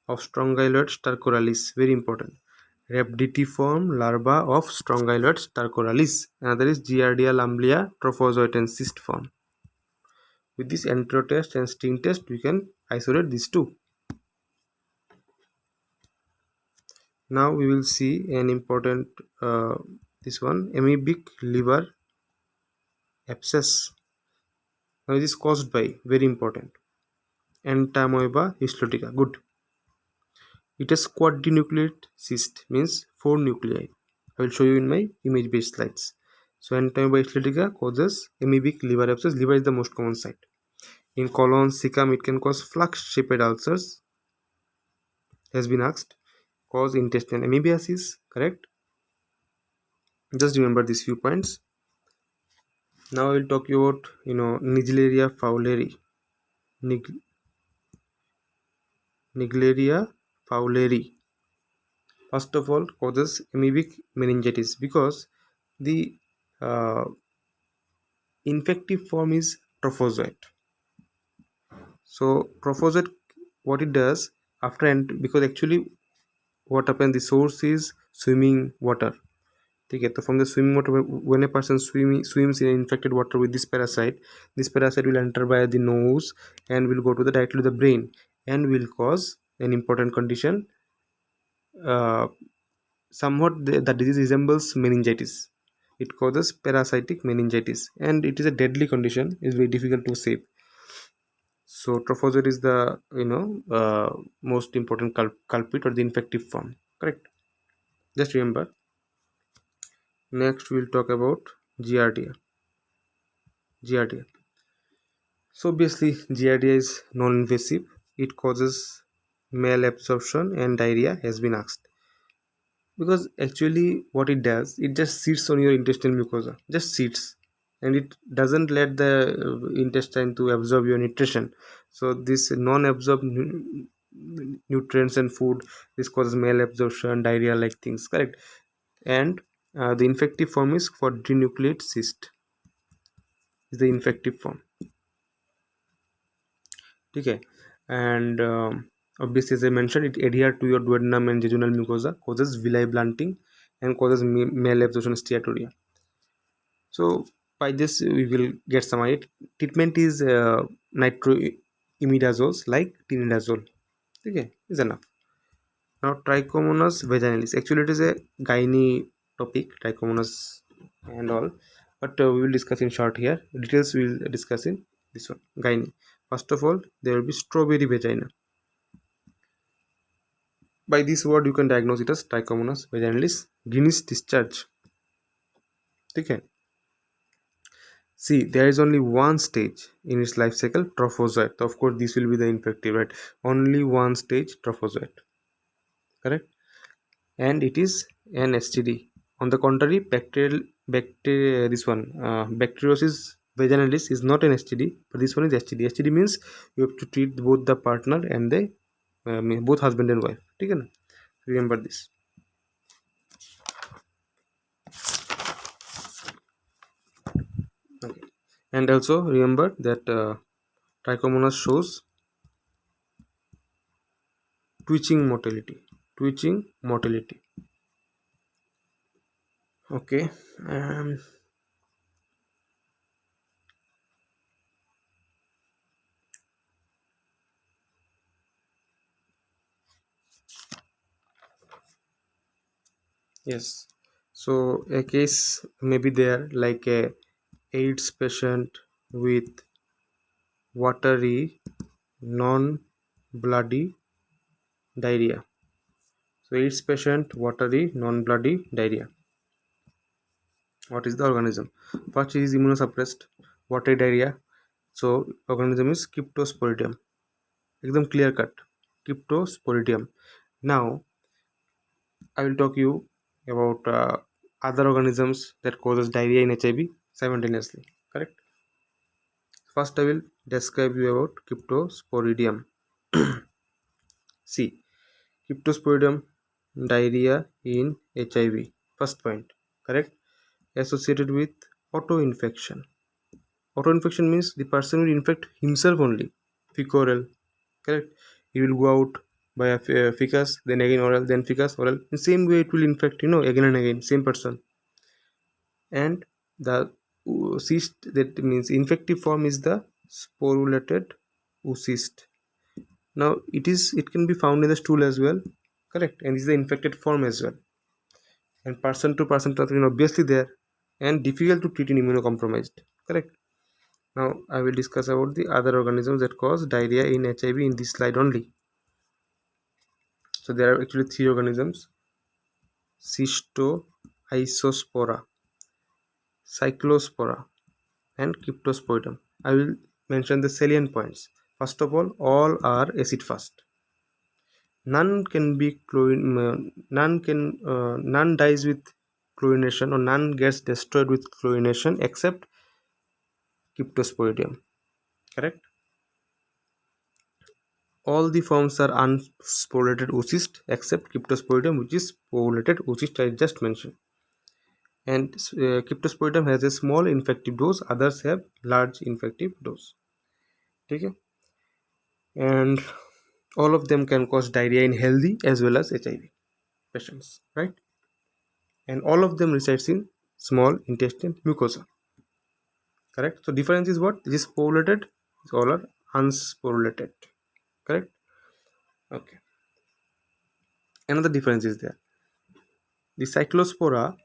of Strongyloids stercoralis. Very important. Rhabditiform larva of Strongyloids stercoralis. Another is Giardia lamblia trophozoitensis cyst form. With this entero test and string test we can isolate these two. Now we will see an important this one, amoebic liver abscess. Now it is caused by, very important. Entamoeba histolytica. Good. It has quadrinucleate cyst, means 4 nuclei. I will show you in my image based slides. So Entamoeba histolytica causes amoebic liver abscess. Liver is the most common site. In colon, cecum, it can cause flux-shaped ulcers. Has been asked. Cause intestinal amoebiasis. Correct. Just remember these few points. Now I will talk you about Naegleria fowleri. Naegleria fowleri. First of all, causes amoebic meningitis because the uh, infective form is trophozoite. So trophozoite, what it does after, and because actually what happens, the source is swimming water. Okay, so from the swimming water, when a person swims in infected water with this parasite will enter by the nose and will go to the directly to the brain and will cause an important condition. Somewhat the disease resembles meningitis. It causes parasitic meningitis and it is a deadly condition. It's very difficult to save. So trophozoite is the most important culprit or the infective form. Correct. Just remember. Next we'll talk about Giardia. Giardia. So obviously Giardia is non-invasive. It causes malabsorption and diarrhea has been asked. Because actually what it does, it just sits on your intestinal mucosa, just sits, and it doesn't let the intestine to absorb your nutrition. So this non-absorbed nutrients and food, this causes malabsorption, diarrhea like things. Correct. And the infective form is quadrinucleate cyst is the infective form. Okay. And obviously as I mentioned, it adhere to your duodenum and jejunal mucosa, causes villi blunting and causes malabsorption steatorrhea. So by this we will get some idea. Treatment is nitroimidazoles like tinidazole. Okay, is enough. Now Trichomonas vaginalis, actually it is a gynae topic, Trichomonas and all, but we will discuss in short here. Details we will discuss in this one, gynae. First of all, there will be strawberry vagina. By this word you can diagnose it as Trichomonas vaginalis, greenish discharge. Okay. See, there is only one stage in its life cycle, trophozoite. Of course, this will be the infective, right? Only one stage, trophozoite. Correct? And it is an STD. On the contrary, bacteriosis vaginalis is not an STD, but this one is STD. STD means you have to treat both the partner and the both husband and wife. Okay? Remember this. Okay. And also remember that Trichomonas shows twitching motility. Okay. Yes. So a case may be there like a AIDS patient with watery non-bloody diarrhea. So AIDS patient, watery non-bloody diarrhea. What is the organism? First is immunosuppressed watery diarrhea. So organism is Cryptosporidium. Ekdam clear cut. Cryptosporidium. Now I will talk you about other organisms that causes diarrhea in HIV simultaneously. Correct. First, I will describe you about Cryptosporidium. See, Cryptosporidium diarrhea in HIV. First point. Correct. Associated with auto-infection. Auto-infection means the person will infect himself only. Fecal oral. Correct. He will go out by a fecus, then again oral, then fecus, oral. In same way, it will infect, again and again, same person. And the cyst, that means infective form, is the sporulated oocyst. Now it can be found in the stool as well. Correct. And is the infected form as well, and person to person transmission obviously there, and difficult to treat in immunocompromised. Correct. Now I will discuss about the other organisms that cause diarrhea in HIV in this slide only. So there are actually three organisms: Cystoisospora, Cyclospora, and Cryptosporidium. I will mention the salient points. First of all are acid fast. None can be none dies with chlorination, or none gets destroyed with chlorination except Cryptosporidium. Correct? All the forms are unsporulated oocyst except Cryptosporidium, which is sporulated oocyst I just mentioned. And Cryptosporidium has a small infective dose, others have large infective dose. Okay? And all of them can cause diarrhea in healthy as well as HIV patients, right? And all of them resides in small intestine mucosa. Correct? So difference is what? This is sporulated, this all are unsporulated. Correct? Okay. Another difference is there. The cyclospora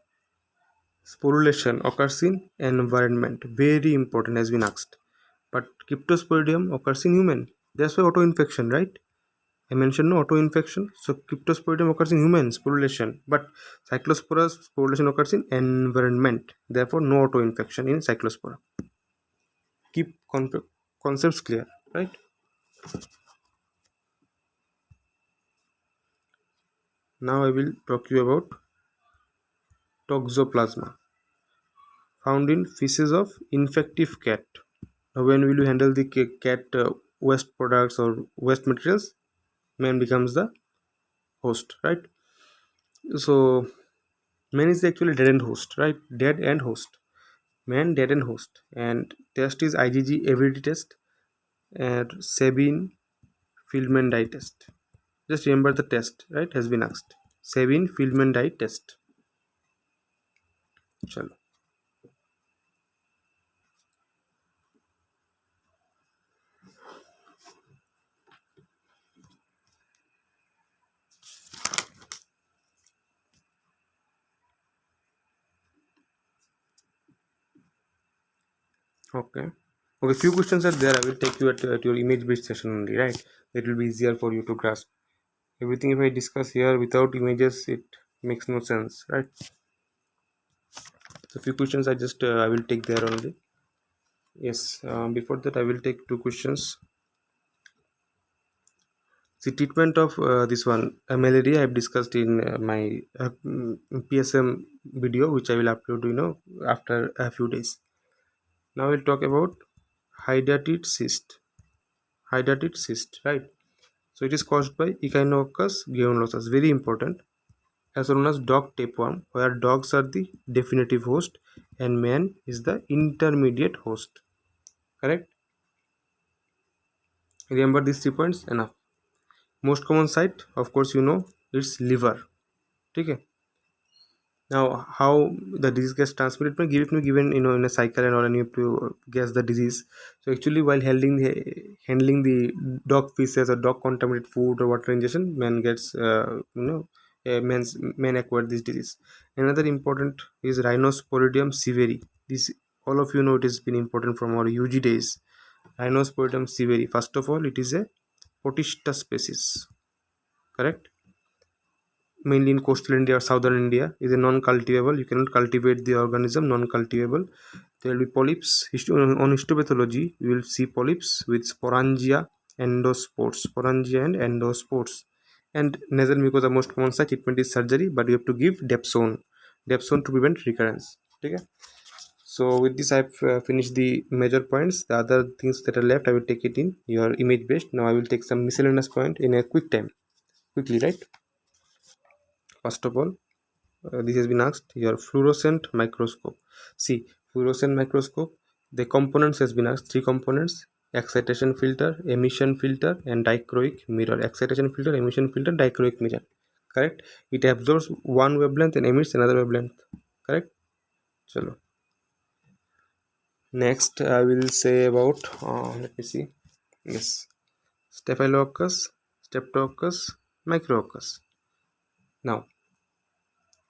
sporulation occurs in environment. Very important, has been asked. But Cryptosporidium occurs in human. That's why auto-infection, right? I mentioned no auto-infection. So Cryptosporidium occurs in human sporulation, but Cyclospora sporulation occurs in environment. Therefore, no auto-infection in Cyclospora. Keep concepts clear, right? Now I will talk you about toxoplasma, found in feces of infective cat. Now, when will you handle the cat waste products or waste materials? Man becomes the host, right? So man is actually dead end host, right? Dead end host. Man, dead end host. And test is IgG avidity test and Sabin Feldman dye test. Just remember the test, right? Has been asked. Sabin Feldman dye test. Chalo. Okay. Okay, few questions are there. I will take you at your image based session only, right? It will be easier for you to grasp. Everything if I discuss here without images, it makes no sense, right? So few questions I will take there only. Yes. Before that, I will take two questions. The treatment of this one malaria I've discussed in my PSM video, which I will upload, after a few days. Now we'll talk about hydatid cyst. Hydatid cyst, right? So it is caused by Echinococcus granulosus. Very important. Also known as dog tapeworm, where dogs are the definitive host and man is the intermediate host. Correct? Remember these 3 points? Enough. Most common site, of course, it's liver. Okay. Now, how the disease gets transmitted? It may given in a cycle, and all, and you have to guess the disease. So actually, while handling the dog feces or dog contaminated food or water ingestion, man gets man acquired this disease. Another important is Rhinosporidium severi. This, all of it has been important from our UG days. Rhinosporidium severi. First of all, it is a Protista species. Correct? Mainly in coastal India or southern India, is a non-cultivable. You cannot cultivate the organism, non-cultivable. There will be polyps. On histopathology, you will see polyps with sporangia, endospores, sporangia and endospores. And nasal mucosa, most common site treatment is surgery, but you have to give Depsone to prevent recurrence. Okay. So with this, I've finished the major points. The other things that are left, I will take it in your image based. Now I will take some miscellaneous point in a quickly, right? First of all, this has been asked, your fluorescent microscope. See, fluorescent microscope, the components has been asked, three components: excitation filter, emission filter, and dichroic mirror. Excitation filter, emission filter, dichroic mirror. Correct? It absorbs one wavelength and emits another wavelength. Correct? Chalo. Next I will say about let me see. Yes, staphylococcus, streptococcus, micrococcus. Now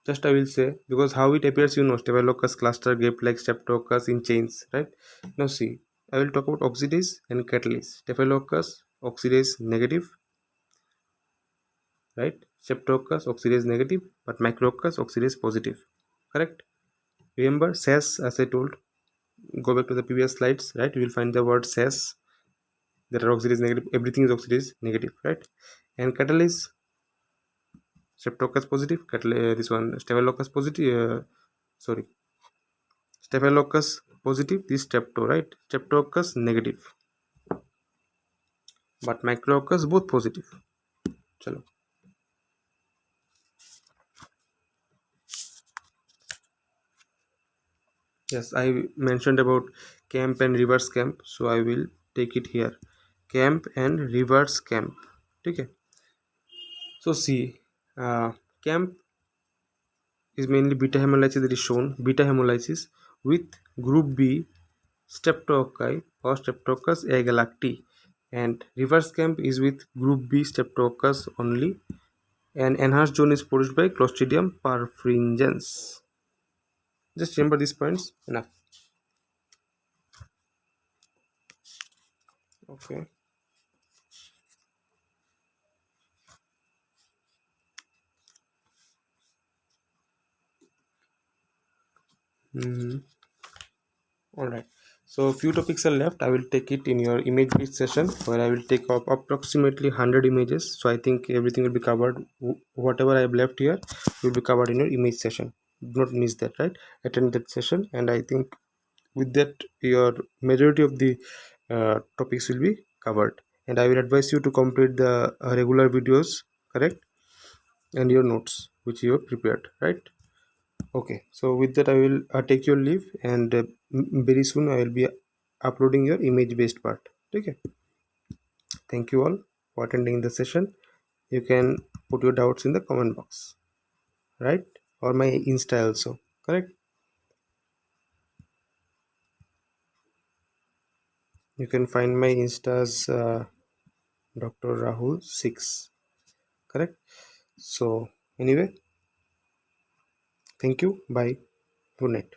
just I will say, because how it appears, Staphylococcus cluster grape like Streptococcus in chains, right? Now see, I will talk about oxidase and catalase. Staphylococcus oxidase negative, right? Streptococcus oxidase negative, but Micrococcus oxidase positive, correct? Remember SAS, as I told, go back to the previous slides, right? You will find the word SAS, that are oxidase negative, everything is oxidase negative, right? And catalase, Streptococcus positive, this one Staphylococcus positive, sorry, Staphylococcus positive, this Strepto, right? Streptococcus negative, but Micrococcus both positive. Chalo. Yes, I mentioned about camp and reverse camp, so I will take it here. Camp and reverse camp. Okay. So see, camp is mainly beta hemolysis, that is shown. Beta hemolysis with group B streptococci or Streptococcus agalacti, and reverse camp is with group B Streptococcus only, and enhanced zone is produced by Clostridium perfringens. Just remember these points enough. Okay. Alright. So few topics are left. I will take it in your image based session where I will take up approximately 100 images. So I think everything will be covered. Whatever I have left here will be covered in your image session. Do not miss that, right? Attend that session, and I think with that your majority of the topics will be covered. And I will advise you to complete the regular videos, correct, and your notes which you have prepared, right? Okay, so with that I will take your leave, and very soon I will be uploading your image based part. Okay, thank you all for attending the session. You can put your doubts in the comment box, right? Or my Insta also, correct? You can find my Instas Dr. Rahul 6, correct? So anyway, thank you, bye, good night.